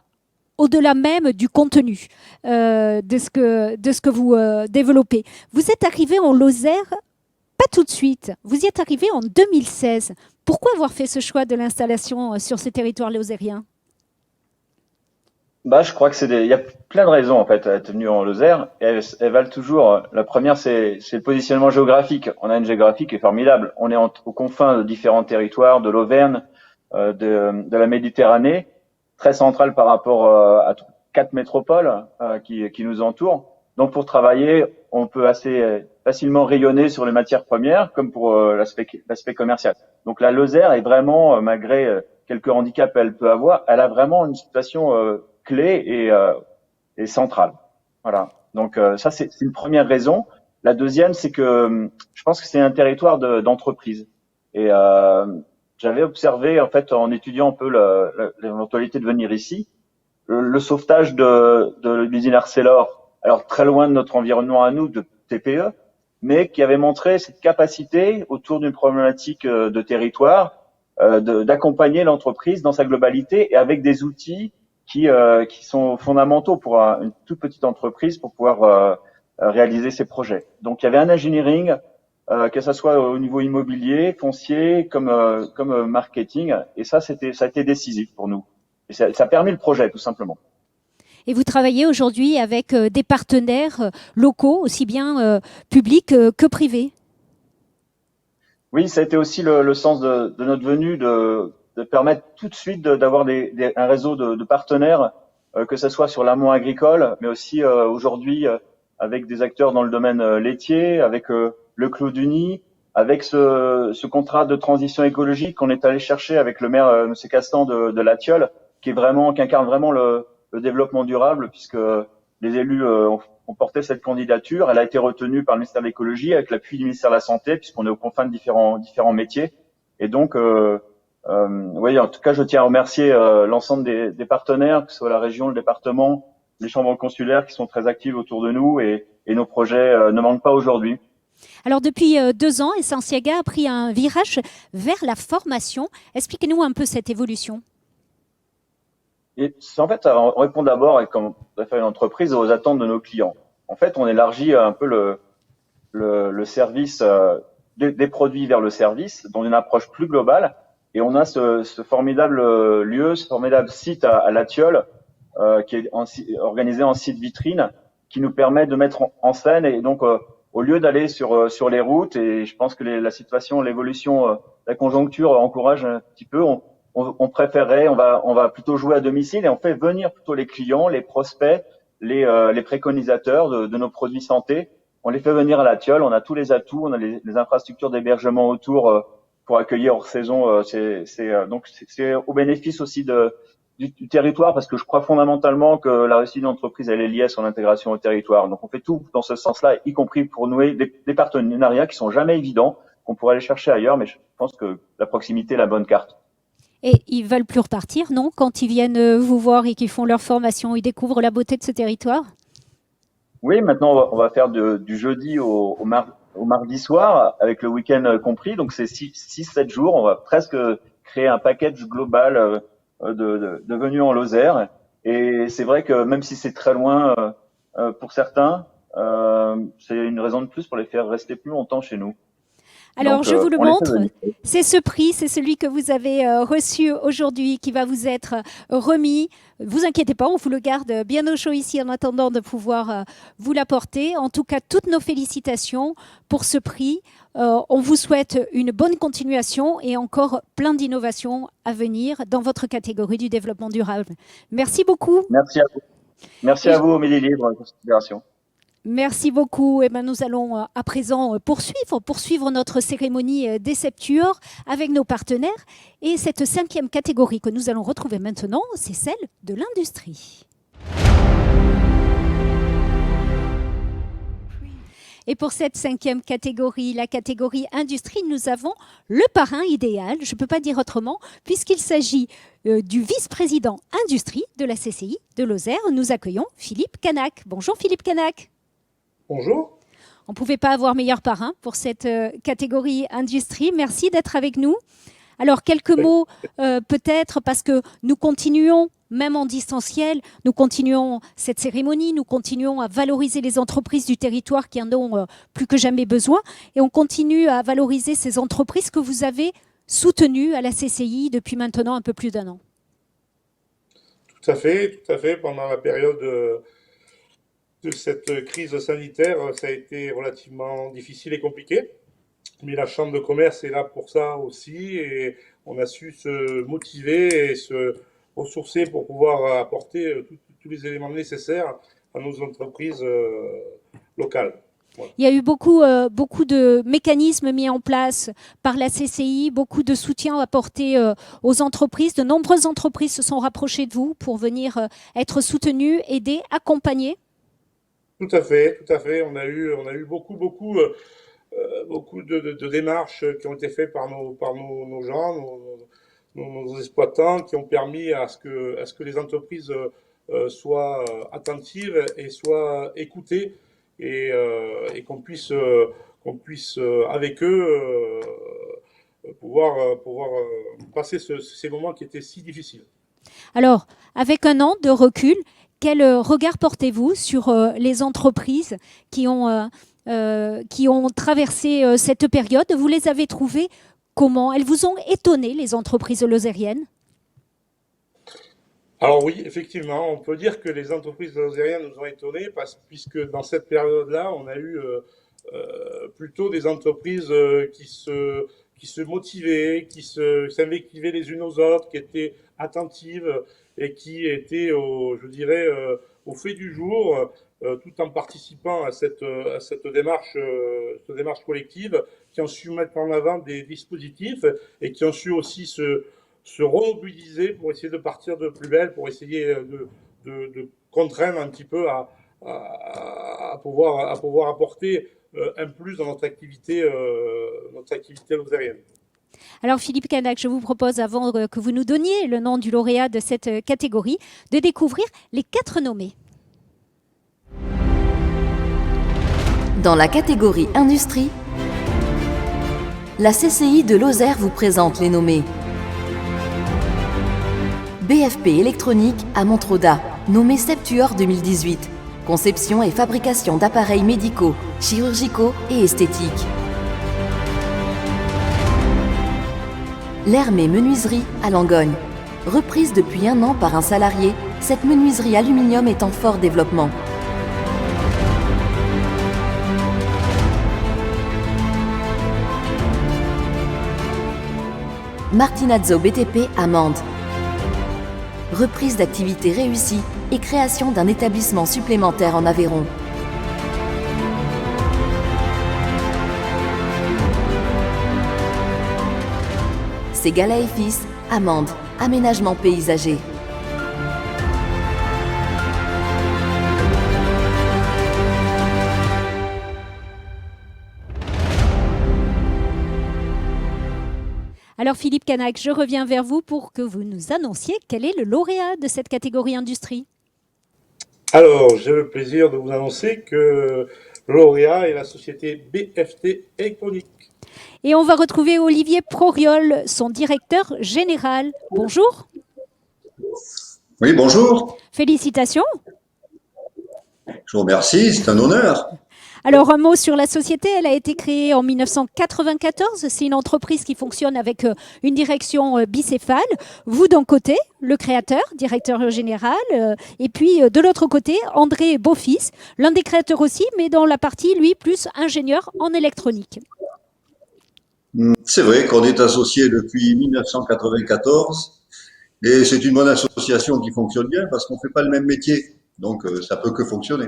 au-delà même du contenu de ce que vous développez. Vous êtes arrivé en Lozère, pas tout de suite, vous y êtes arrivé en 2016. Pourquoi avoir fait ce choix de l'installation sur ce territoire lozérien ? Je crois que il y a plein de raisons en fait à être venu en Lozère. Et elles valent toujours. La première, c'est le positionnement géographique. On a une géographie qui est formidable. On est aux confins de différents territoires, de l'Auvergne, de la Méditerranée, très centrale par rapport à 4 métropoles qui nous entourent. Donc pour travailler, on peut assez facilement rayonner sur les matières premières, comme pour l'aspect commercial. Donc la Lozère est vraiment, malgré quelques handicaps qu'elle peut avoir, elle a vraiment une situation clé et centrale. Voilà. Donc ça c'est une première raison. La deuxième, c'est que je pense que c'est un territoire d'entreprise. Et j'avais observé en fait en étudiant un peu l'éventualité de venir ici, le sauvetage de l'usine Arcelor, alors très loin de notre environnement à nous de TPE, mais qui avait montré cette capacité autour d'une problématique de territoire d'accompagner l'entreprise dans sa globalité et avec des outils qui sont fondamentaux pour une toute petite entreprise pour pouvoir réaliser ses projets. Donc il y avait un engineering, que ça soit au niveau immobilier, foncier, comme marketing, et ça a été décisif pour nous. Et ça a permis le projet tout simplement. Et vous travaillez aujourd'hui avec des partenaires locaux, aussi bien publics que privés. Oui, ça a été aussi le sens de notre venue, de permettre tout de suite d'avoir un réseau de partenaires, que ce soit sur l'amont agricole, mais aussi aujourd'hui avec des acteurs dans le domaine laitier, avec le Clos d'Uni, avec ce contrat de transition écologique qu'on est allé chercher avec le maire M. Castan de La Tilleule, qui incarne vraiment le développement durable, puisque les élus ont porté cette candidature. Elle a été retenue par le ministère de l'Écologie avec l'appui du ministère de la Santé, puisqu'on est aux confins de différents métiers. Et donc, oui, en tout cas, je tiens à remercier l'ensemble des partenaires, que ce soit la région, le département, les chambres consulaires qui sont très actives autour de nous, et nos projets ne manquent pas aujourd'hui. Alors depuis 2 ans, Essensiaga a pris un virage vers la formation. Expliquez-nous un peu cette évolution. Et en fait, on répond d'abord, et comme on a fait une entreprise, aux attentes de nos clients. En fait, on élargit un peu le service des produits vers le service, dans une approche plus globale. Et on a ce formidable lieu, ce formidable site à La Tilleul, qui est organisé en site vitrine, qui nous permet de mettre en scène. Et donc, au lieu d'aller sur les routes, et je pense que la situation, l'évolution, la conjoncture encourage un petit peu, on préférerait, on va plutôt jouer à domicile et on fait venir plutôt les clients, les prospects, les préconisateurs de nos produits santé. On les fait venir à La Tilleul, on a tous les atouts, on a les infrastructures d'hébergement autour pour accueillir hors saison. Donc c'est au bénéfice aussi du territoire, parce que je crois fondamentalement que la réussite d'une entreprise, elle est liée à son intégration au territoire. Donc on fait tout dans ce sens-là, y compris pour nouer des partenariats qui sont jamais évidents, qu'on pourrait aller chercher ailleurs, mais je pense que la proximité est la bonne carte. Et ils veulent plus repartir, non? Quand ils viennent vous voir et qu'ils font leur formation, ils découvrent la beauté de ce territoire? Oui, maintenant on va faire du jeudi au mardi soir, avec le week-end compris. Donc c'est 6-7 jours. On va presque créer un package global de venues en Lozère. Et c'est vrai que même si c'est très loin pour certains, c'est une raison de plus pour les faire rester plus longtemps chez nous. Alors, donc, je vous le on les fait montre. venir. C'est ce prix, c'est celui que vous avez reçu aujourd'hui qui va vous être remis. Ne vous inquiétez pas, on vous le garde bien au chaud ici en attendant de pouvoir vous l'apporter. En tout cas, toutes nos félicitations pour ce prix. On vous souhaite une bonne continuation et encore plein d'innovations à venir dans votre catégorie du développement durable. Merci beaucoup. Merci à vous. Merci à vous, Midi Libre, considération. Merci beaucoup. Et ben, nous allons à présent poursuivre notre cérémonie des Septuors avec nos partenaires. Et cette 5e catégorie que nous allons retrouver maintenant, c'est celle de l'industrie. Et pour cette 5e catégorie, la catégorie industrie, nous avons le parrain idéal, je ne peux pas dire autrement, puisqu'il s'agit du vice-président industrie de la CCI de Lozère. Nous accueillons Philippe Canac. Bonjour Philippe Canac. Bonjour. On ne pouvait pas avoir meilleur parrain pour cette catégorie industrie. Merci d'être avec nous. Alors, quelques mots peut-être, parce que nous continuons, même en distanciel, nous continuons cette cérémonie, nous continuons à valoriser les entreprises du territoire qui en ont plus que jamais besoin. Et on continue à valoriser ces entreprises que vous avez soutenues à la CCI depuis maintenant un peu plus d'1 an. Tout à fait. Pendant la période de cette crise sanitaire, ça a été relativement difficile et compliqué. Mais la Chambre de commerce est là pour ça aussi, et on a su se motiver et se ressourcer pour pouvoir apporter tous les éléments nécessaires à nos entreprises locales. Voilà. Il y a eu beaucoup de mécanismes mis en place par la CCI, beaucoup de soutien apporté aux entreprises. De nombreuses entreprises se sont rapprochées de vous pour venir être soutenues, aider, accompagner. Tout à fait. On a eu beaucoup de démarches qui ont été faites par nos gens, nos exploitants, qui ont permis à ce que les entreprises soient attentives et soient écoutées, et qu'on puisse avec eux pouvoir passer ces moments qui étaient si difficiles. Alors, avec 1 an de recul, quel regard portez-vous sur les entreprises qui ont traversé cette période? Vous les avez trouvées comment? Elles vous ont étonné, les entreprises lozériennes? Alors oui, effectivement, on peut dire que les entreprises lozériennes nous ont étonnés, puisque dans cette période-là, on a eu plutôt des entreprises qui se motivaient, qui s'invectivaient les unes aux autres, qui étaient attentives et qui étaient, au fait du jour, tout en participant à cette démarche collective, qui ont su mettre en avant des dispositifs et qui ont su aussi se remobiliser pour essayer de partir de plus belle, pour essayer de contraindre un petit peu à pouvoir apporter un plus dans notre activité lozérienne. Alors Philippe Canac, je vous propose, avant que vous nous donniez le nom du lauréat de cette catégorie, de découvrir les 4 nommés. Dans la catégorie Industrie, la CCI de Lozère vous présente les nommés. BFP Électronique à Montrauda, nommé Septuor 2018. Conception et fabrication d'appareils médicaux, chirurgicaux et esthétiques. L'Hermé Menuiserie à Langogne. Reprise depuis 1 an par un salarié, cette menuiserie aluminium est en fort développement. Martinazzo BTP à Mende. Reprise d'activité réussie et création d'un établissement supplémentaire en Aveyron. Ségala et Fils, à Mende, aménagement paysager. Alors Philippe Canac, je reviens vers vous pour que vous nous annonciez quel est le lauréat de cette catégorie industrie. Alors, j'ai le plaisir de vous annoncer que le lauréat est la société BFT Électronique. Et on va retrouver Olivier Proriol, son directeur général. Bonjour. Oui, bonjour. Félicitations. Je vous remercie, c'est un honneur. Alors, un mot sur la société. Elle a été créée en 1994. C'est une entreprise qui fonctionne avec une direction bicéphale. Vous, d'un côté, le créateur, directeur général. Et puis, de l'autre côté, André Beaufils, l'un des créateurs aussi, mais dans la partie, lui, plus ingénieur en électronique. C'est vrai qu'on est associé depuis 1994. Et c'est une bonne association qui fonctionne bien parce qu'on ne fait pas le même métier. Donc, ça peut que fonctionner.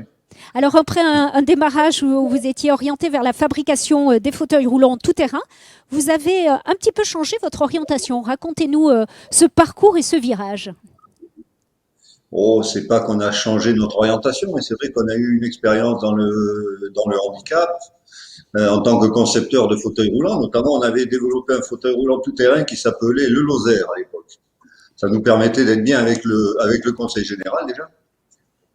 Alors, après un démarrage où vous étiez orienté vers la fabrication des fauteuils roulants tout-terrain, vous avez un petit peu changé votre orientation. Racontez-nous ce parcours et ce virage. Oh, c'est pas qu'on a changé notre orientation, mais c'est vrai qu'on a eu une expérience dans le handicap en tant que concepteur de fauteuils roulants. Notamment, on avait développé un fauteuil roulant tout-terrain qui s'appelait le Lozère à l'époque. Ça nous permettait d'être bien avec le conseil général déjà.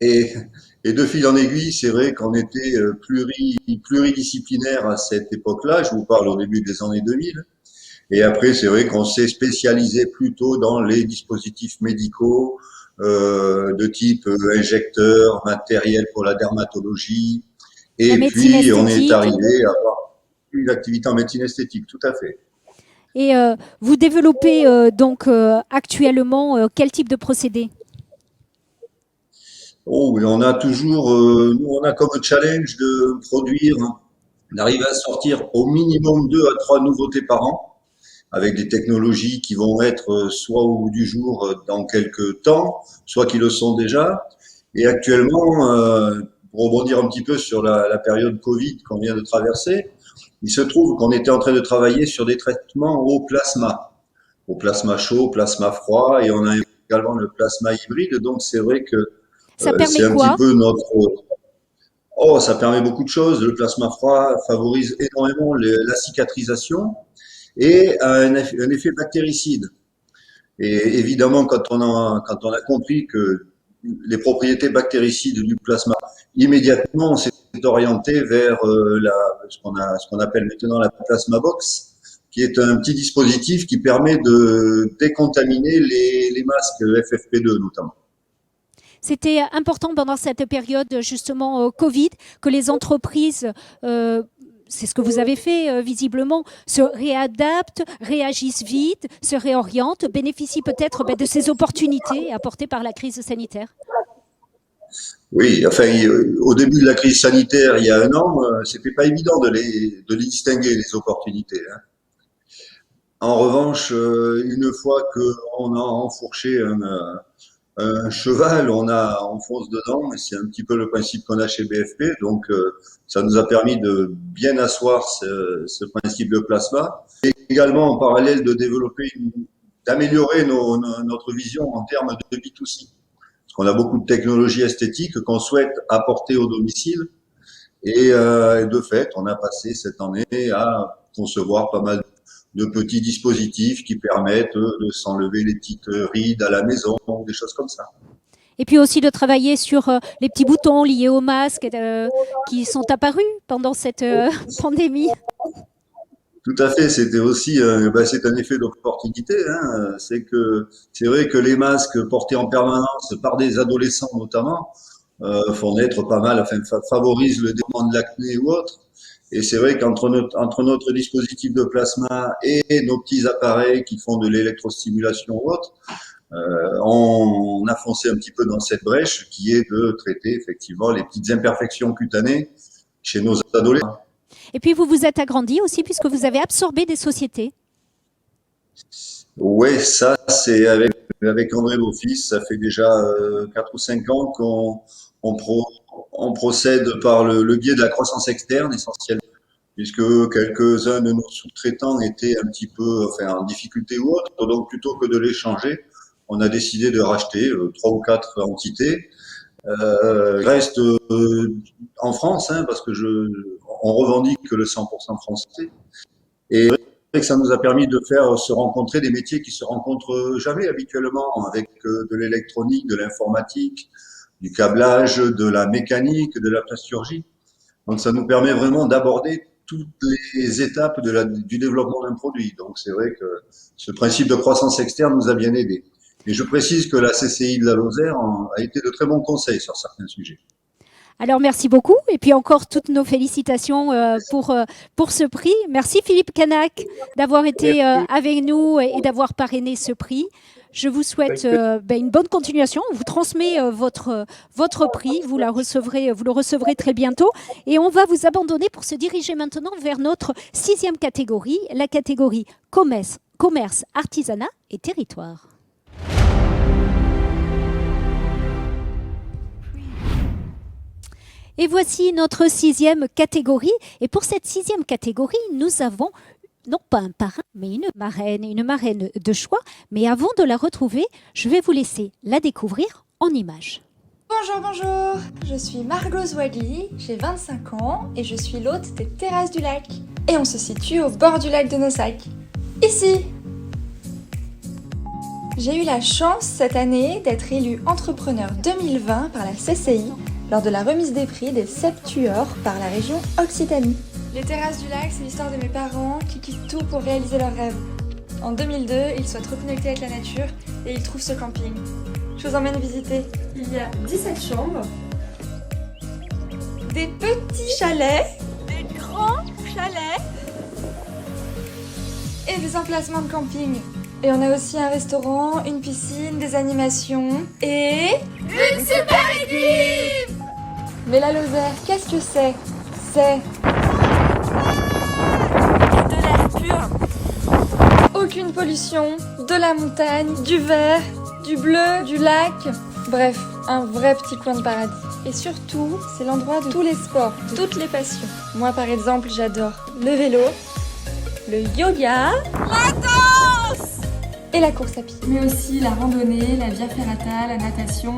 Et de fil en aiguille, c'est vrai qu'on était pluridisciplinaire à cette époque-là. Je vous parle au début des années 2000. Et après, c'est vrai qu'on s'est spécialisé plutôt dans les dispositifs médicaux de type injecteur, matériel pour la dermatologie. Et puis, on est arrivé à avoir une activité en médecine esthétique, tout à fait. Et vous développez donc actuellement quel type de procédé ? Oh, on a toujours, nous, on a comme challenge de produire, d'arriver à sortir au minimum 2 à 3 nouveautés par an, avec des technologies qui vont être soit au bout du jour dans quelques temps, soit qui le sont déjà. Et actuellement, pour rebondir un petit peu sur la période Covid qu'on vient de traverser, il se trouve qu'on était en train de travailler sur des traitements au plasma chaud, plasma froid, et on a également le plasma hybride. Donc c'est vrai que ça permet c'est un quoi ? petit peu notre... Oh, ça permet beaucoup de choses. Le plasma froid favorise énormément la cicatrisation et un effet bactéricide. Et évidemment, quand on a compris que les propriétés bactéricides du plasma, immédiatement, on s'est orienté vers ce qu'on appelle maintenant la plasma box, qui est un petit dispositif qui permet de décontaminer les masques FFP2 notamment. C'était important pendant cette période justement Covid que les entreprises, c'est ce que vous avez fait visiblement, se réadaptent, réagissent vite, se réorientent, bénéficient peut-être de ces opportunités apportées par la crise sanitaire. Oui, enfin, au début de la crise sanitaire, il y a 1 an, c'était pas évident de les distinguer, les opportunités, hein. En revanche, une fois qu'on a enfourché un cheval, on fonce dedans, et c'est un petit peu le principe qu'on a chez BFP. Donc, ça nous a permis de bien asseoir ce principe de plasma. Et également, en parallèle, d'améliorer notre vision en termes de B2C. Parce qu'on a beaucoup de technologies esthétiques qu'on souhaite apporter au domicile. Et de fait, on a passé cette année à concevoir pas mal de petits dispositifs qui permettent de s'enlever les petites rides à la maison, des choses comme ça. Et puis aussi de travailler sur les petits boutons liés au masque qui sont apparus pendant cette pandémie. Tout à fait, c'était aussi c'est un effet d'opportunité. Hein. C'est vrai que les masques portés en permanence par des adolescents notamment font naître pas mal, enfin favorisent le développement de l'acné ou autre. Et c'est vrai entre notre dispositif de plasma et nos petits appareils qui font de l'électrostimulation ou autre, on a foncé un petit peu dans cette brèche qui est de traiter effectivement les petites imperfections cutanées chez nos adolescents. Et puis vous vous êtes agrandi aussi puisque vous avez absorbé des sociétés. Oui, ça c'est avec André Beaufils, ça fait déjà 4 ou 5 ans qu'on procède par le biais de la croissance externe essentiellement, puisque quelques-uns de nos sous-traitants étaient un petit peu en difficulté ou autre, donc plutôt que de les changer, on a décidé de racheter 3 ou 4 entités. Il reste en France, hein, parce que on revendique que le 100% français. Et que ça nous a permis de faire se rencontrer des métiers qui se rencontrent jamais habituellement, avec de l'électronique, de l'informatique, du câblage, de la mécanique, de la plasturgie. Donc ça nous permet vraiment d'aborder toutes les étapes du développement d'un produit. Donc c'est vrai que ce principe de croissance externe nous a bien aidés. Et je précise que la CCI de la Lozère a été de très bons conseils sur certains sujets. Alors merci beaucoup et puis encore toutes nos félicitations pour ce prix. Merci Philippe Canac d'avoir été avec nous et d'avoir parrainé ce prix. Je vous souhaite une bonne continuation. On vous transmet votre prix, vous le recevrez très bientôt et on va vous abandonner pour se diriger maintenant vers notre 6e catégorie, la catégorie commerce, artisanat et territoire. Et voici notre 6e catégorie. Et pour cette 6e catégorie, nous avons non pas un parrain, mais une marraine de choix. Mais avant de la retrouver, je vais vous laisser la découvrir en images. Bonjour, je suis Margot Zwagli, j'ai 25 ans et je suis l'hôte des Terrasses du Lac. Et on se situe au bord du lac de Nossac, ici. J'ai eu la chance cette année d'être élue entrepreneur 2020 par la CCI lors de la remise des prix des Septuors par la région Occitanie. Les Terrasses du Lac, c'est l'histoire de mes parents qui quittent tout pour réaliser leurs rêves. En 2002, ils souhaitent reconnecter avec la nature et ils trouvent ce camping. Je vous emmène visiter. Il y a 17 chambres, des petits chalets, des grands chalets et des emplacements de camping. Et on a aussi un restaurant, une piscine, des animations et... une super équipe! Mais la Lozère, qu'est-ce que c'est? C'est... de l'air pur. Aucune pollution, de la montagne, du vert, du bleu, du lac. Bref, un vrai petit coin de paradis. Et surtout, c'est l'endroit de tous les sports, de toutes les passions. Moi par exemple, j'adore le vélo, le yoga, la danse et la course à pied. Mais aussi la randonnée, la via ferrata, la natation.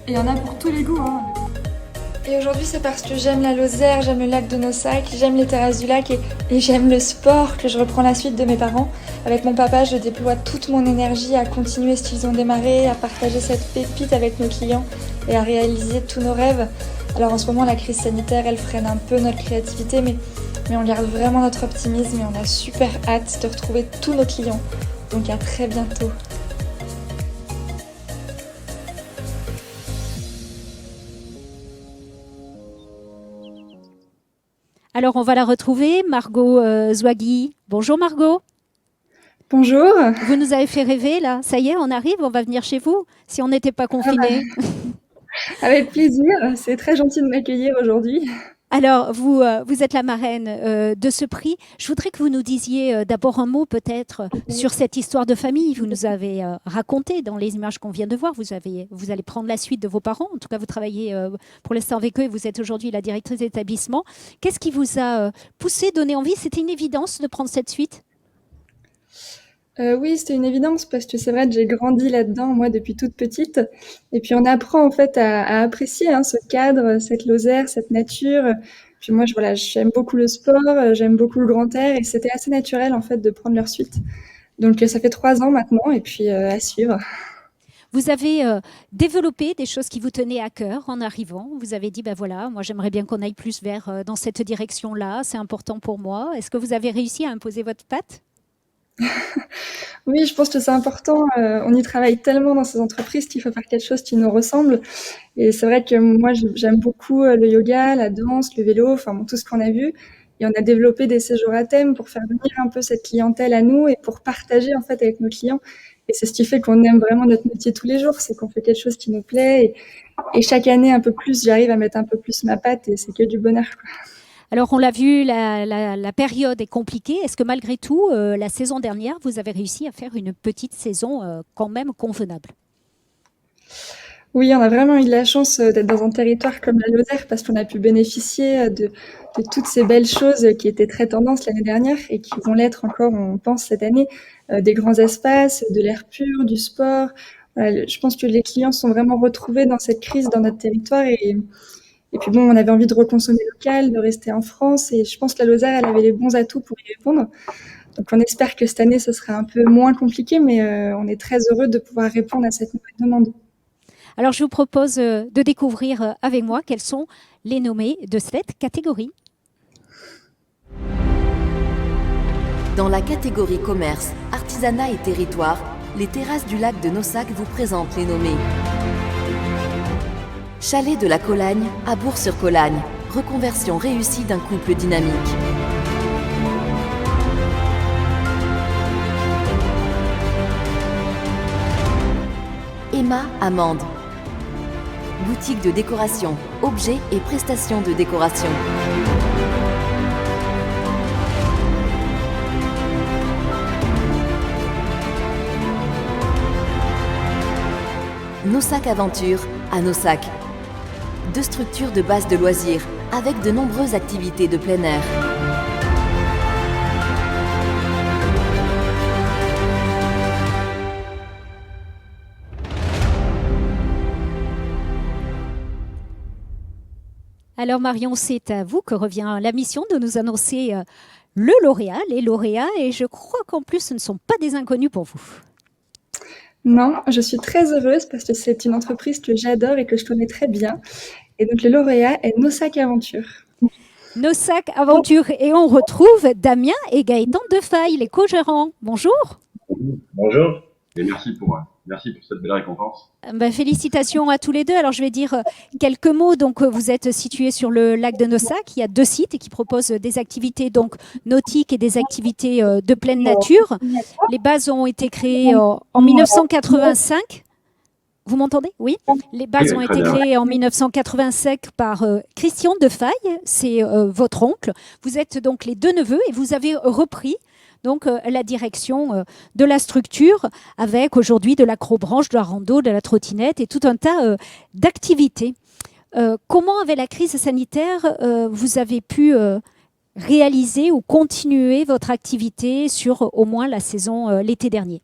Et il y en a pour tous les goûts, hein. Et aujourd'hui, c'est parce que j'aime la Lozère, j'aime le lac de Nossac, j'aime les terrasses du lac et j'aime le sport que je reprends la suite de mes parents. Avec mon papa, je déploie toute mon énergie à continuer ce qu'ils ont démarré, à partager cette pépite avec nos clients et à réaliser tous nos rêves. Alors en ce moment, la crise sanitaire, elle freine un peu notre créativité, mais on garde vraiment notre optimisme et on a super hâte de retrouver tous nos clients. Donc à très bientôt. Alors on va la retrouver, Margot Zwagli. Bonjour Margot. Bonjour. Vous nous avez fait rêver là, ça y est, on arrive, on va venir chez vous, si on n'était pas confinés. Avec plaisir, c'est très gentil de m'accueillir aujourd'hui. Alors, vous êtes la marraine de ce prix. Je voudrais que vous nous disiez d'abord un mot peut-être sur cette histoire de famille. Vous nous avez raconté dans les images qu'on vient de voir. Vous allez prendre la suite de vos parents. En tout cas, vous travaillez pour l'instant avec eux et vous êtes aujourd'hui la directrice d'établissement. Qu'est-ce qui vous a poussé, donné envie? C'était une évidence de prendre cette suite? Oui, c'était une évidence parce que c'est vrai que j'ai grandi là-dedans, moi, depuis toute petite. Et puis, on apprend en fait à apprécier ce cadre, cette Lozère, cette nature. Puis moi, voilà, j'aime beaucoup le sport, j'aime beaucoup le grand air et c'était assez naturel en fait de prendre leur suite. Donc, ça fait 3 ans maintenant et puis à suivre. Vous avez développé des choses qui vous tenaient à cœur en arrivant. Vous avez dit, ben voilà, moi j'aimerais bien qu'on aille plus vers dans cette direction-là, c'est important pour moi. Est-ce que vous avez réussi à imposer votre patte? Oui, je pense que c'est important. On y travaille tellement dans ces entreprises qu'il faut faire quelque chose qui nous ressemble. Et c'est vrai que moi, j'aime beaucoup le yoga, la danse, le vélo, enfin bon, tout ce qu'on a vu. Et on a développé des séjours à thème pour faire venir un peu cette clientèle à nous et pour partager en fait avec nos clients. Et c'est ce qui fait qu'on aime vraiment notre métier tous les jours, c'est qu'on fait quelque chose qui nous plaît. Et chaque année, un peu plus, j'arrive à mettre un peu plus ma patte et c'est que du bonheur, quoi. Alors, on l'a vu, la période est compliquée. Est-ce que malgré tout, la saison dernière, vous avez réussi à faire une petite saison quand même convenable? Oui, on a vraiment eu de la chance d'être dans un territoire comme la Lozère parce qu'on a pu bénéficier de toutes ces belles choses qui étaient très tendance l'année dernière et qui vont l'être encore, on pense, cette année. Des grands espaces, de l'air pur, du sport. Je pense que les clients sont vraiment retrouvés dans cette crise dans notre territoire et puis bon, on avait envie de reconsommer local, de rester en France et je pense que la Lozère, elle avait les bons atouts pour y répondre. Donc on espère que cette année, ce sera un peu moins compliqué, mais on est très heureux de pouvoir répondre à cette nouvelle demande. Alors, je vous propose de découvrir avec moi quels sont les nommés de cette catégorie. Dans la catégorie commerce, artisanat et territoire, les terrasses du lac de Nossac vous présentent les nommés. Chalet de la Colagne à Bourg-sur-Colagne, reconversion réussie d'un couple dynamique. Emma Amande. Boutique de décoration, objets et prestations de décoration. Nossac Aventure à Nossac. 2 structures de base de loisirs avec de nombreuses activités de plein air. Alors Marion, c'est à vous que revient la mission de nous annoncer le lauréat, les lauréats, et je crois qu'en plus ce ne sont pas des inconnus pour vous. Non, je suis très heureuse parce que c'est une entreprise que j'adore et que je connais très bien. Et donc le lauréat est Nossac Aventure. Nossac Aventure, et on retrouve Damien et Gaëtan Defaille, les co-gérants. Bonjour. Bonjour, et merci pour cette belle récompense. Félicitations à tous les deux. Alors je vais dire quelques mots. Donc vous êtes situé sur le lac de Nossac. Il y a 2 sites qui proposent des activités donc nautiques et des activités de pleine nature. Les bases ont été créées en 1985. Vous m'entendez? Oui. Les bases ont été créées en 1985 par Christian Defaille, c'est votre oncle. Vous êtes donc les 2 neveux et vous avez repris donc la direction de la structure avec aujourd'hui de l'acrobranche, de la rando, de la trottinette et tout un tas d'activités. Comment, avec la crise sanitaire, vous avez pu réaliser ou continuer votre activité sur au moins la saison l'été dernier?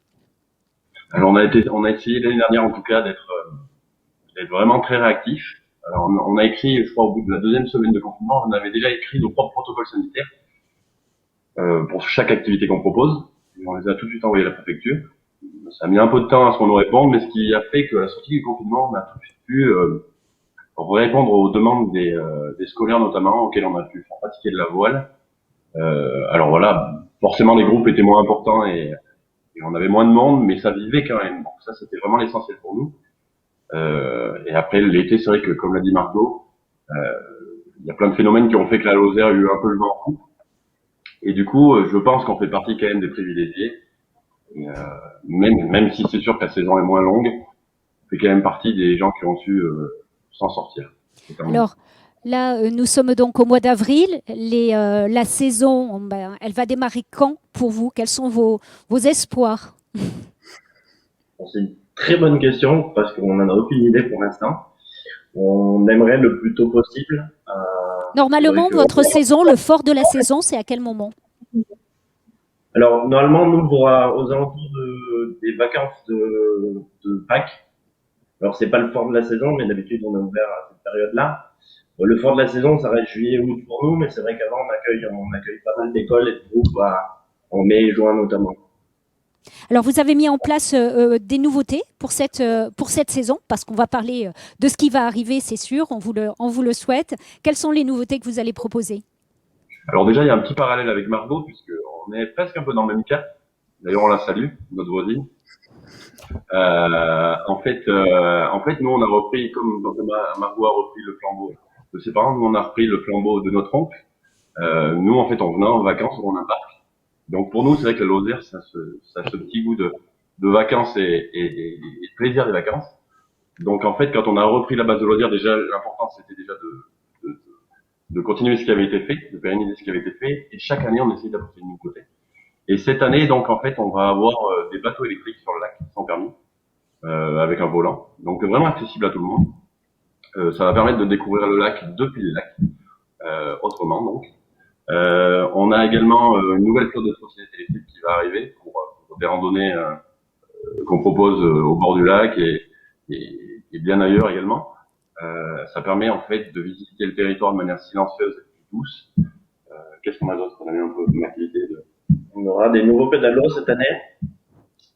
Alors on a essayé l'année dernière en tout cas d'être vraiment très réactif. Alors on a écrit, je crois au bout de la 2e semaine de confinement, on avait déjà écrit nos propres protocoles sanitaires pour chaque activité qu'on propose. Et on les a tout de suite envoyés à la préfecture. Ça a mis un peu de temps à ce qu'on nous réponde, mais ce qui a fait qu'à la sortie du confinement, on a tout de suite pu répondre aux demandes des scolaires notamment, auxquels on a pu faire pratiquer de la voile. Alors voilà, forcément les groupes étaient moins importants et on avait moins de monde, mais ça vivait quand même. Donc ça, c'était vraiment l'essentiel pour nous. Et après, l'été, c'est vrai que, comme l'a dit Margot, il y a plein de phénomènes qui ont fait que la Lozère a eu un peu le vent en poupe. Et du coup, je pense qu'on fait partie quand même des privilégiés. Et, même si c'est sûr que la saison est moins longue, on fait quand même partie des gens qui ont su s'en sortir. Alors, là, nous sommes donc au mois d'avril. La saison, elle va démarrer quand pour vous? Quels sont vos espoirs? C'est une très bonne question parce qu'on n'en a aucune idée pour l'instant. On aimerait le plus tôt possible. Normalement, votre saison, le fort de la saison, c'est à quel moment? Alors, normalement, nous, aux alentours des vacances de Pâques. Alors, c'est pas le fort de la saison, mais d'habitude, on est ouvert à cette période-là. Le fort de la saison, ça reste juillet-août pour nous, mais c'est vrai qu'avant, on accueille pas mal d'écoles et de groupes en mai et juin notamment. Alors, vous avez mis en place des nouveautés pour cette saison, parce qu'on va parler de ce qui va arriver, c'est sûr, on vous le souhaite. Quelles sont les nouveautés que vous allez proposer? Alors déjà, il y a un petit parallèle avec Margot, puisqu'on est presque un peu dans le même cas. D'ailleurs, on la salue, notre voisine. En fait, nous, on a repris, comme Margot a repris le flambeau de ses parents, nous, on a repris le flambeau de notre oncle. Nous, en fait, on venait en vacances, on a un parc. Donc, pour nous, c'est vrai que la Lozère, ça a ce petit goût de vacances et de plaisir des vacances. Donc, en fait, quand on a repris la base de Lozère, déjà, l'important, c'était déjà de continuer ce qui avait été fait, de pérenniser ce qui avait été fait. Et chaque année, on essaye d'apporter une nouveauté. Et cette année, donc, en fait, on va avoir des bateaux électriques sur le lac, sans permis, avec un volant. Donc, vraiment accessible à tout le monde. Ça va permettre de découvrir le lac depuis le lac, autrement, donc. On a également une nouvelle flotte de trottinettes électriques qui va arriver pour des randonnées qu'on propose au bord du lac et bien ailleurs également. Ça permet en fait de visiter le territoire de manière silencieuse et douce. Qu'est-ce qu'on a d'autre? On a mis un peu une activité On aura des nouveaux pédalos cette année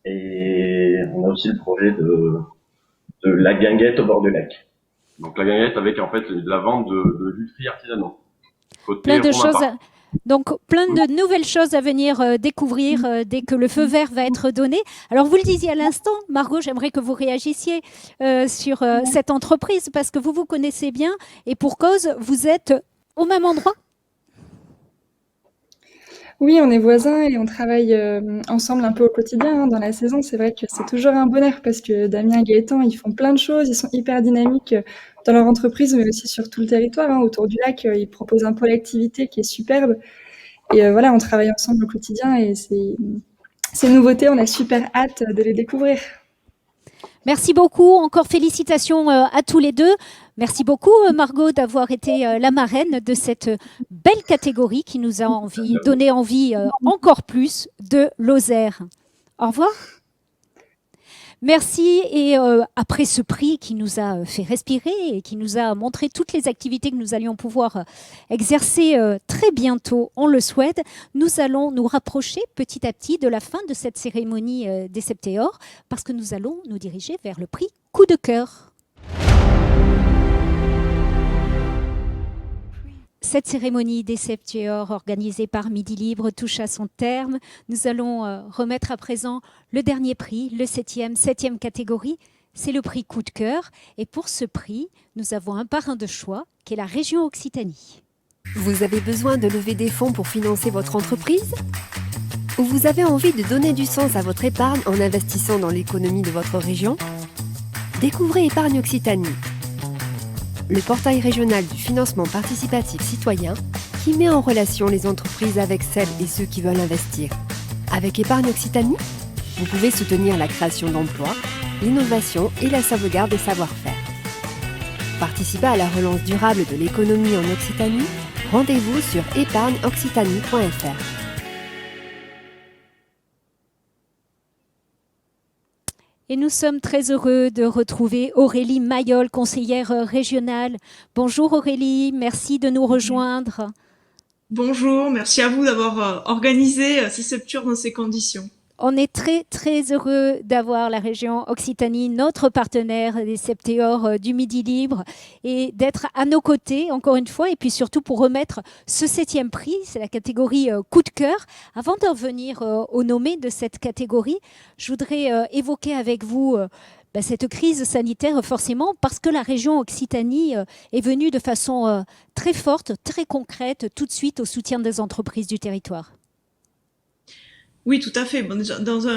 et on a aussi le projet de la guinguette au bord du lac. Donc la guinguette avec en fait de la vente de jus de fruits artisanaux. Plein de choses. Donc, plein de nouvelles choses à venir découvrir dès que le feu vert va être donné. Alors, vous le disiez à l'instant, Margot, j'aimerais que vous réagissiez sur cette entreprise parce que vous vous connaissez bien et pour cause, vous êtes au même endroit. Oui, on est voisins et on travaille ensemble un peu au quotidien, hein. Dans la saison, c'est vrai que c'est toujours un bonheur parce que Damien et Gaëtan, ils font plein de choses, ils sont hyper dynamiques dans leur entreprise, mais aussi sur tout le territoire, hein. Autour du lac, ils proposent un pôle activité qui est superbe. Et voilà, on travaille ensemble au quotidien et ces nouveautés, on a super hâte de les découvrir. Merci beaucoup. Encore félicitations à tous les deux. Merci beaucoup, Margot, d'avoir été la marraine de cette belle catégorie qui nous a donné envie encore plus de Lozère. Au revoir. Merci. Et après ce prix qui nous a fait respirer et qui nous a montré toutes les activités que nous allions pouvoir exercer très bientôt, on le souhaite, nous allons nous rapprocher petit à petit de la fin de cette cérémonie des Septéors parce que nous allons nous diriger vers le prix Coup de cœur. Cette cérémonie des Septéors organisée par Midi Libre touche à son terme. Nous allons remettre à présent le dernier prix, le septième catégorie. C'est le prix Coup de cœur. Et pour ce prix, nous avons un parrain de choix qui est la région Occitanie. Vous avez besoin de lever des fonds pour financer votre entreprise? Ou vous avez envie de donner du sens à votre épargne en investissant dans l'économie de votre région? Découvrez Épargne Occitanie, le portail régional du financement participatif citoyen qui met en relation les entreprises avec celles et ceux qui veulent investir. Avec Épargne Occitanie, vous pouvez soutenir la création d'emplois, l'innovation et la sauvegarde des savoir-faire. Participez à la relance durable de l'économie en Occitanie. Rendez-vous sur épargneoccitanie.fr. Et nous sommes très heureux de retrouver Aurélie Mayol, conseillère régionale. Bonjour Aurélie, merci de nous rejoindre. Bonjour, merci à vous d'avoir organisé ces Septures dans ces conditions. On est très, très heureux d'avoir la région Occitanie, notre partenaire des Septéors du Midi Libre, et d'être à nos côtés, encore une fois, et puis surtout pour remettre ce 7e prix, c'est la catégorie Coup de cœur. Avant de revenir au nommé de cette catégorie, je voudrais évoquer avec vous cette crise sanitaire, forcément, parce que la région Occitanie est venue de façon très forte, très concrète, tout de suite au soutien des entreprises du territoire. Oui, tout à fait. Bon, dans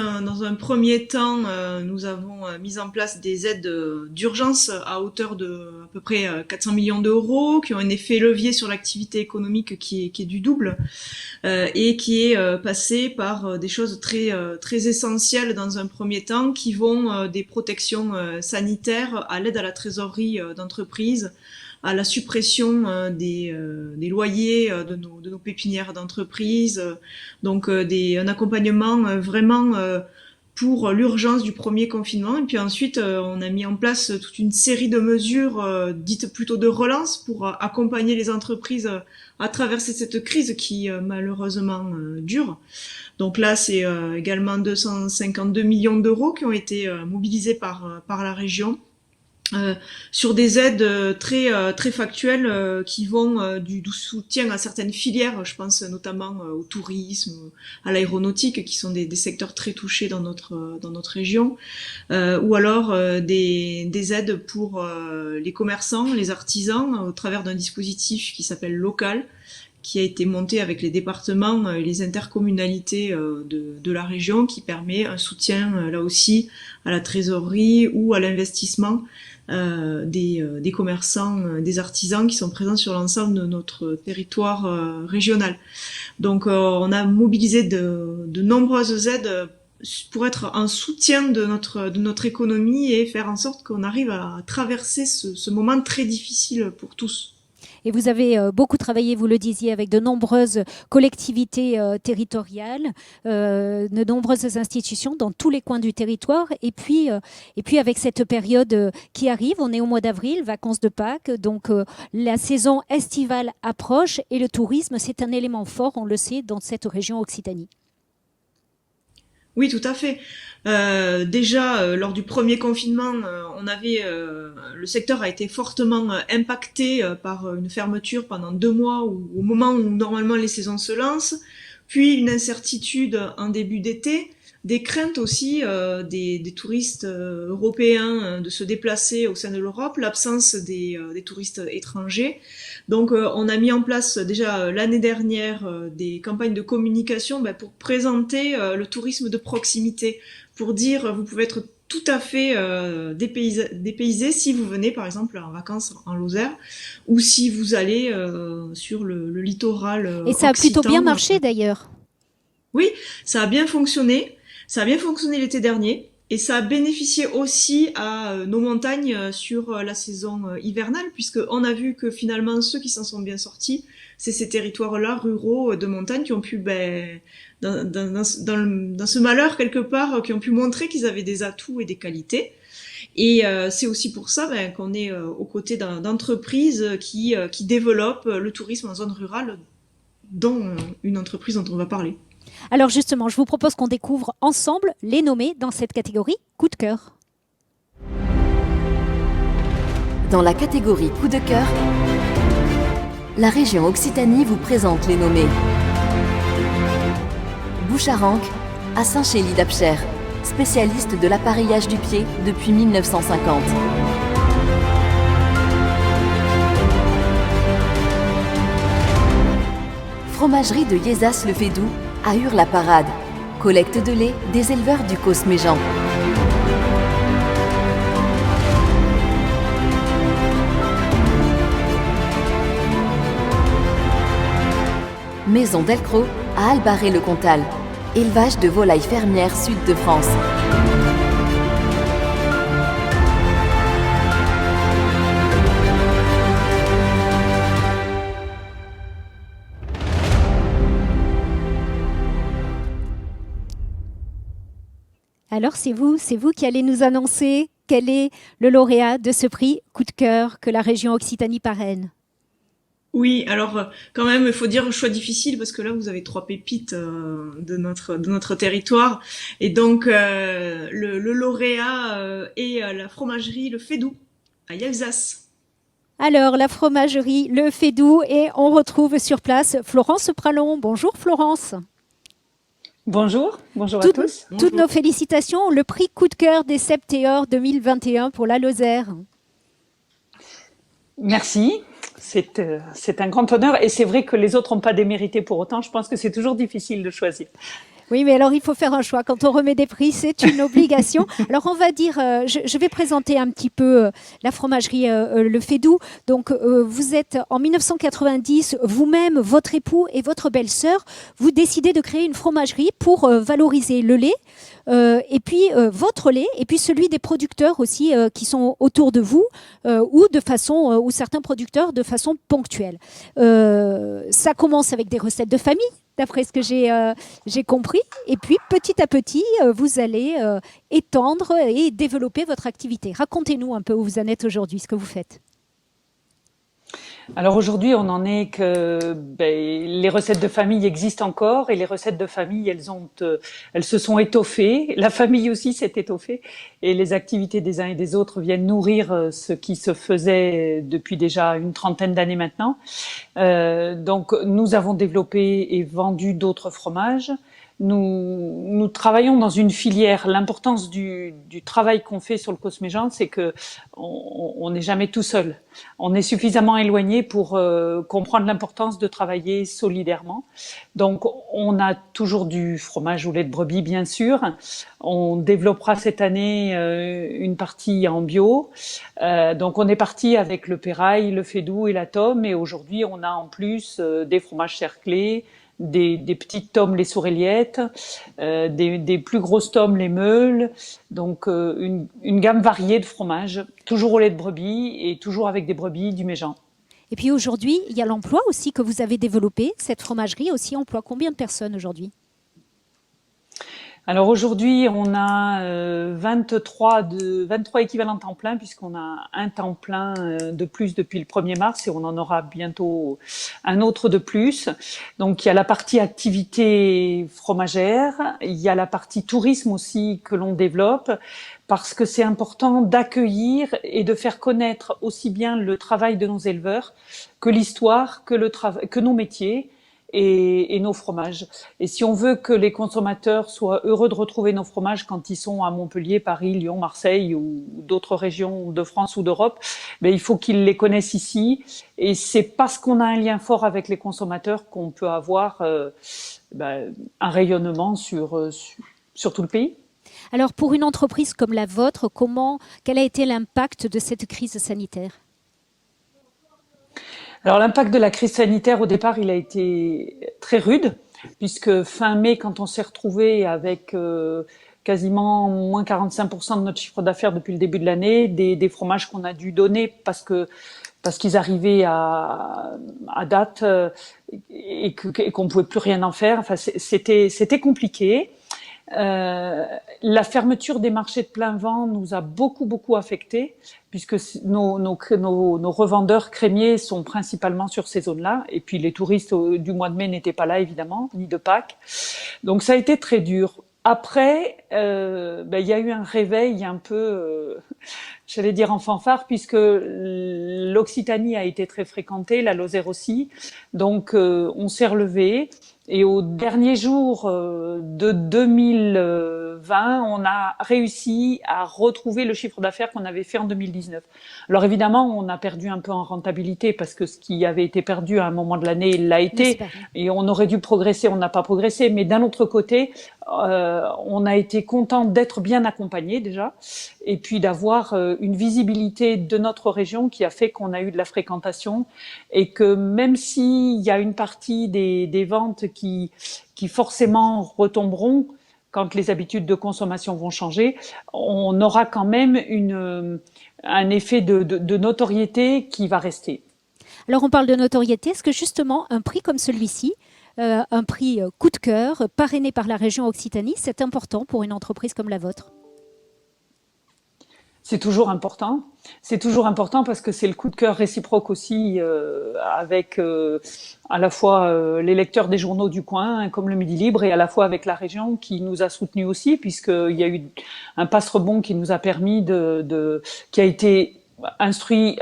un premier temps, nous avons mis en place des aides d'urgence à hauteur de à peu près 400 millions d'euros, qui ont un effet levier sur l'activité économique qui est du double, et qui est passé par des choses très essentielles dans un premier temps, qui vont des protections sanitaires à l'aide à la trésorerie d'entreprise, à la suppression des loyers de nos pépinières d'entreprise, donc un accompagnement vraiment pour l'urgence du premier confinement. Et puis ensuite, on a mis en place toute une série de mesures dites plutôt de relance pour accompagner les entreprises à traverser cette crise qui malheureusement dure. Donc là, c'est également 252 millions d'euros qui ont été mobilisés par la région. Sur des aides très factuelles qui vont du soutien à certaines filières, je pense notamment au tourisme, à l'aéronautique, qui sont des secteurs très touchés dans notre région, ou alors des aides pour les commerçants, les artisans, au travers d'un dispositif qui s'appelle Local, qui a été monté avec les départements et les intercommunalités de la région, qui permet un soutien là aussi à la trésorerie ou à l'investissement des commerçants, des artisans qui sont présents sur l'ensemble de notre territoire régional. Donc on a mobilisé de nombreuses aides pour être un soutien de notre économie et faire en sorte qu'on arrive à traverser ce moment très difficile pour tous. Et vous avez beaucoup travaillé, vous le disiez, avec de nombreuses collectivités territoriales, de nombreuses institutions dans tous les coins du territoire. Et puis avec cette période qui arrive, on est au mois d'avril, vacances de Pâques, donc la saison estivale approche et le tourisme, c'est un élément fort, on le sait, dans cette région Occitanie. Oui, tout à fait. Déjà, lors du premier confinement, le secteur a été fortement impacté par une fermeture pendant 2 mois au moment où normalement les saisons se lancent, puis une incertitude en début d'été, des craintes aussi des touristes européens de se déplacer au sein de l'Europe, l'absence des touristes étrangers. Donc on a mis en place déjà l'année dernière des campagnes de communication pour présenter le tourisme de proximité, pour dire vous pouvez être tout à fait dépaysé si vous venez par exemple en vacances en Lozère ou si vous allez sur le littoral Et ça a plutôt bien marché d'ailleurs. Oui, ça a bien fonctionné. Ça a bien fonctionné l'été dernier et ça a bénéficié aussi à nos montagnes sur la saison hivernale, puisqu'on a vu que finalement ceux qui s'en sont bien sortis, c'est ces territoires-là ruraux de montagne qui ont pu, dans ce malheur quelque part, qui ont pu montrer qu'ils avaient des atouts et des qualités. Et c'est aussi pour ça qu'on est aux côtés d'entreprises qui développent le tourisme en zone rurale, dont une entreprise dont on va parler. Alors justement, je vous propose qu'on découvre ensemble les nommés dans cette catégorie coup de cœur. Dans la catégorie coup de cœur, la région Occitanie vous présente les nommés. Boucharanque, à Saint-Chély-d'Apcher, spécialiste de l'appareillage du pied depuis 1950. Fromagerie de Yézas-le-Fédoux, à Hurs-la-Parade, collecte de lait des éleveurs du Cosméjean. Maison Delcros à Albarré-le-Comtal, élevage de volailles fermières sud de France. Alors c'est vous qui allez nous annoncer quel est le lauréat de ce prix coup de cœur que la région Occitanie parraine. Oui, alors quand même, il faut dire un choix difficile parce que là, vous avez 3 pépites de notre territoire. Et donc, le lauréat est la fromagerie Le Fédoux, à Yelzas. Alors, la fromagerie Le Fédoux, et on retrouve sur place Florence Pralon. Bonjour Florence. Bonjour à tous. Toutes nos félicitations. Le prix coup de cœur des Septéors 2021 pour la Lozère. Merci. C'est un grand honneur et c'est vrai que les autres n'ont pas démérité pour autant. Je pense que c'est toujours difficile de choisir. Oui, mais alors il faut faire un choix. Quand on remet des prix, c'est une obligation. Alors on va dire, je vais présenter un petit peu la fromagerie Le Fédoux. Donc vous êtes en 1990, vous-même, votre époux et votre belle-sœur, vous décidez de créer une fromagerie pour valoriser le lait. Et puis votre lait, et puis celui des producteurs aussi qui sont autour de vous, ou certains producteurs de façon ponctuelle. Ça commence avec des recettes de famille, d'après ce que j'ai compris. Et puis, petit à petit, vous allez étendre et développer votre activité. Racontez-nous un peu où vous en êtes aujourd'hui, ce que vous faites. Alors aujourd'hui, on en est que les recettes de famille existent encore et les recettes de famille, elles se sont étoffées. La famille aussi s'est étoffée et les activités des uns et des autres viennent nourrir ce qui se faisait depuis déjà une trentaine d'années maintenant. Donc nous avons développé et vendu d'autres fromages. Nous travaillons dans une filière. L'importance du travail qu'on fait sur le Cosméjan, c'est que on n'est jamais tout seul. On est suffisamment éloigné pour comprendre l'importance de travailler solidairement. Donc, on a toujours du fromage au lait de brebis, bien sûr. On développera cette année une partie en bio. Donc, on est parti avec le Pérail, le Fédoux et la Tome. Et aujourd'hui, on a en plus des fromages cerclés, des petites tomes, les Souréliettes, des plus grosses tomes, les Meules. Donc, une gamme variée de fromages, toujours au lait de brebis et toujours avec des brebis du Méjean. Et puis aujourd'hui, il y a l'emploi aussi que vous avez développé. Cette fromagerie aussi emploie combien de personnes aujourd'hui ? Alors aujourd'hui, on a 23 équivalents temps plein puisqu'on a un temps plein de plus depuis le 1er mars et on en aura bientôt un autre de plus. Donc il y a la partie activité fromagère, il y a la partie tourisme aussi que l'on développe parce que c'est important d'accueillir et de faire connaître aussi bien le travail de nos éleveurs que l'histoire, que nos métiers. Et nos fromages. Et si on veut que les consommateurs soient heureux de retrouver nos fromages quand ils sont à Montpellier, Paris, Lyon, Marseille ou d'autres régions de France ou d'Europe, il faut qu'ils les connaissent ici. Et c'est parce qu'on a un lien fort avec les consommateurs qu'on peut avoir un rayonnement sur tout le pays. Alors pour une entreprise comme la vôtre, quel a été l'impact de cette crise sanitaire ? Alors l'impact de la crise sanitaire au départ, il a été très rude puisque fin mai, quand on s'est retrouvé avec quasiment moins 45% de notre chiffre d'affaires depuis le début de l'année, des fromages qu'on a dû donner parce qu'ils arrivaient à date et qu'on pouvait plus rien en faire. Enfin, c'était compliqué. La fermeture des marchés de plein vent nous a beaucoup affectés puisque nos revendeurs crémiers sont principalement sur ces zones-là et puis les touristes du mois de mai n'étaient pas là évidemment, ni de Pâques. Donc ça a été très dur. Après, il y a eu un réveil un peu, j'allais dire en fanfare, puisque l'Occitanie a été très fréquentée, la Lozère aussi. Donc, on s'est relevé. Et au dernier jour de 2020, on a réussi à retrouver le chiffre d'affaires qu'on avait fait en 2019. Alors évidemment, on a perdu un peu en rentabilité parce que ce qui avait été perdu à un moment de l'année, il l'a été. Et on aurait dû progresser, on n'a pas progressé. Mais d'un autre côté, on a été content d'être bien accompagné déjà. Et puis d'avoir une visibilité de notre région qui a fait qu'on a eu de la fréquentation. Et que même s'il y a une partie des ventes qui forcément retomberont quand les habitudes de consommation vont changer, on aura quand même un effet de notoriété qui va rester. Alors on parle de notoriété, est-ce que justement un prix comme celui-ci, un prix coup de cœur, parrainé par la région Occitanie, c'est important pour une entreprise comme la vôtre ? C'est toujours important. C'est toujours important parce que c'est le coup de cœur réciproque aussi avec à la fois les lecteurs des journaux du coin comme le Midi Libre et à la fois avec la région qui nous a soutenus aussi puisqu'il y a eu un passe-rebond qui nous a permis qui a été instruit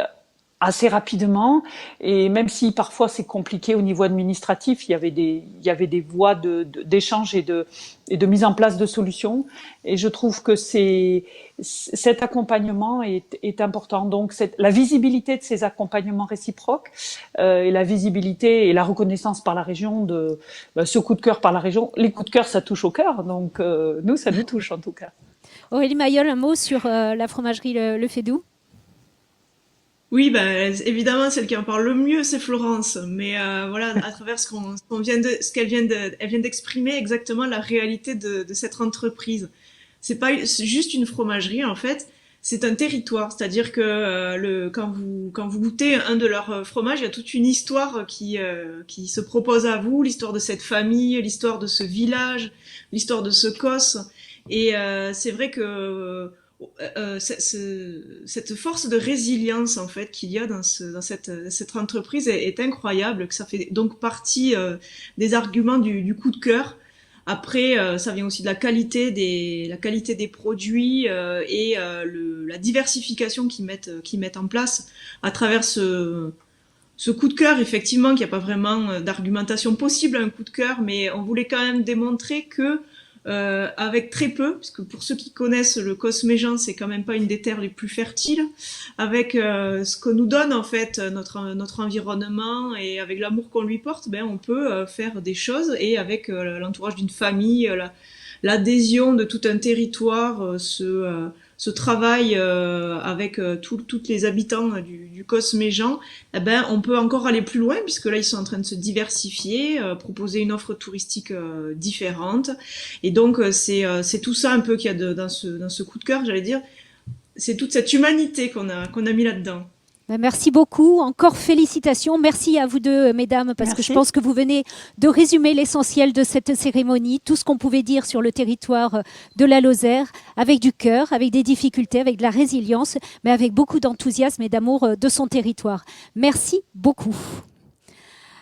assez rapidement et même si parfois c'est compliqué au niveau administratif, il y avait des voies d'échange et de mise en place de solutions et je trouve que cet accompagnement est important. Donc la visibilité de ces accompagnements réciproques et la visibilité et la reconnaissance par la région de ce coup de cœur par la région. Les coups de cœur, ça touche au cœur, donc nous, ça nous touche en tout cas. Aurélie Mayol, un mot sur la fromagerie Le Fédoux ? Oui, évidemment, celle qui en parle le mieux, c'est Florence. Mais voilà, à travers elle vient d'exprimer exactement la réalité de cette entreprise. C'est pas juste une fromagerie en fait, c'est un territoire, c'est-à-dire que quand vous goûtez un de leurs fromages, il y a toute une histoire qui se propose à vous, l'histoire de cette famille, l'histoire de ce village, l'histoire de ce COS. Et c'est vrai que cette force de résilience en fait qu'il y a dans cette entreprise est incroyable, que ça fait donc partie des arguments du coup de cœur. Après, ça vient aussi de la qualité des produits et la diversification qu'ils mettent en place à travers ce coup de cœur. Effectivement, qu'il n'y a pas vraiment d'argumentation possible à un coup de cœur, mais on voulait quand même démontrer que avec très peu, parce que pour ceux qui connaissent le COS Méjean, c'est quand même pas une des terres les plus fertiles, avec ce que nous donne en fait notre environnement et avec l'amour qu'on lui porte, on peut faire des choses, et avec l'entourage d'une famille, l'adhésion de tout un territoire, ce travail avec tous les habitants du COS Méjean, on peut encore aller plus loin, puisque là ils sont en train de se diversifier, proposer une offre touristique différente, et donc c'est tout ça un peu qu'il y a dans ce coup de cœur, j'allais dire, c'est toute cette humanité qu'on a mis là-dedans. Merci beaucoup. Encore félicitations. Merci à vous deux, mesdames, parce que je pense que vous venez de résumer l'essentiel de cette cérémonie, tout ce qu'on pouvait dire sur le territoire de la Lozère, avec du cœur, avec des difficultés, avec de la résilience, mais avec beaucoup d'enthousiasme et d'amour de son territoire. Merci beaucoup.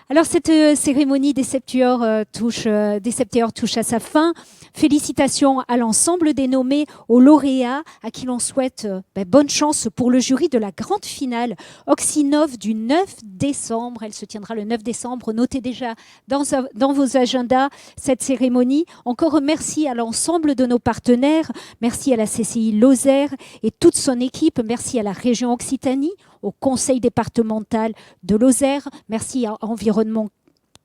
Alors, cette cérémonie des septuors touche à sa fin. Félicitations à l'ensemble des nommés, aux lauréats, à qui l'on souhaite bonne chance pour le jury de la grande finale Oxinov du 9 décembre. Elle se tiendra le 9 décembre. Notez déjà dans vos agendas cette cérémonie. Encore merci à l'ensemble de nos partenaires. Merci à la CCI Lozère et toute son équipe. Merci à la région Occitanie, au conseil départemental de Lozère. Merci à Environnement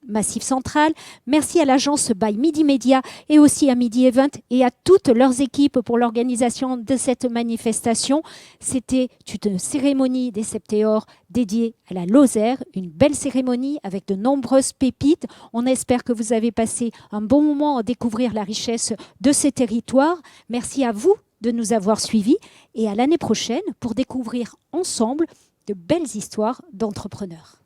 Massif Central. Merci à l'agence by Midi Media et aussi à Midi Event et à toutes leurs équipes pour l'organisation de cette manifestation. C'était une cérémonie des Septéors dédiée à la Lozère, une belle cérémonie avec de nombreuses pépites. On espère que vous avez passé un bon moment à découvrir la richesse de ces territoires. Merci à vous de nous avoir suivis et à l'année prochaine pour découvrir ensemble de belles histoires d'entrepreneurs.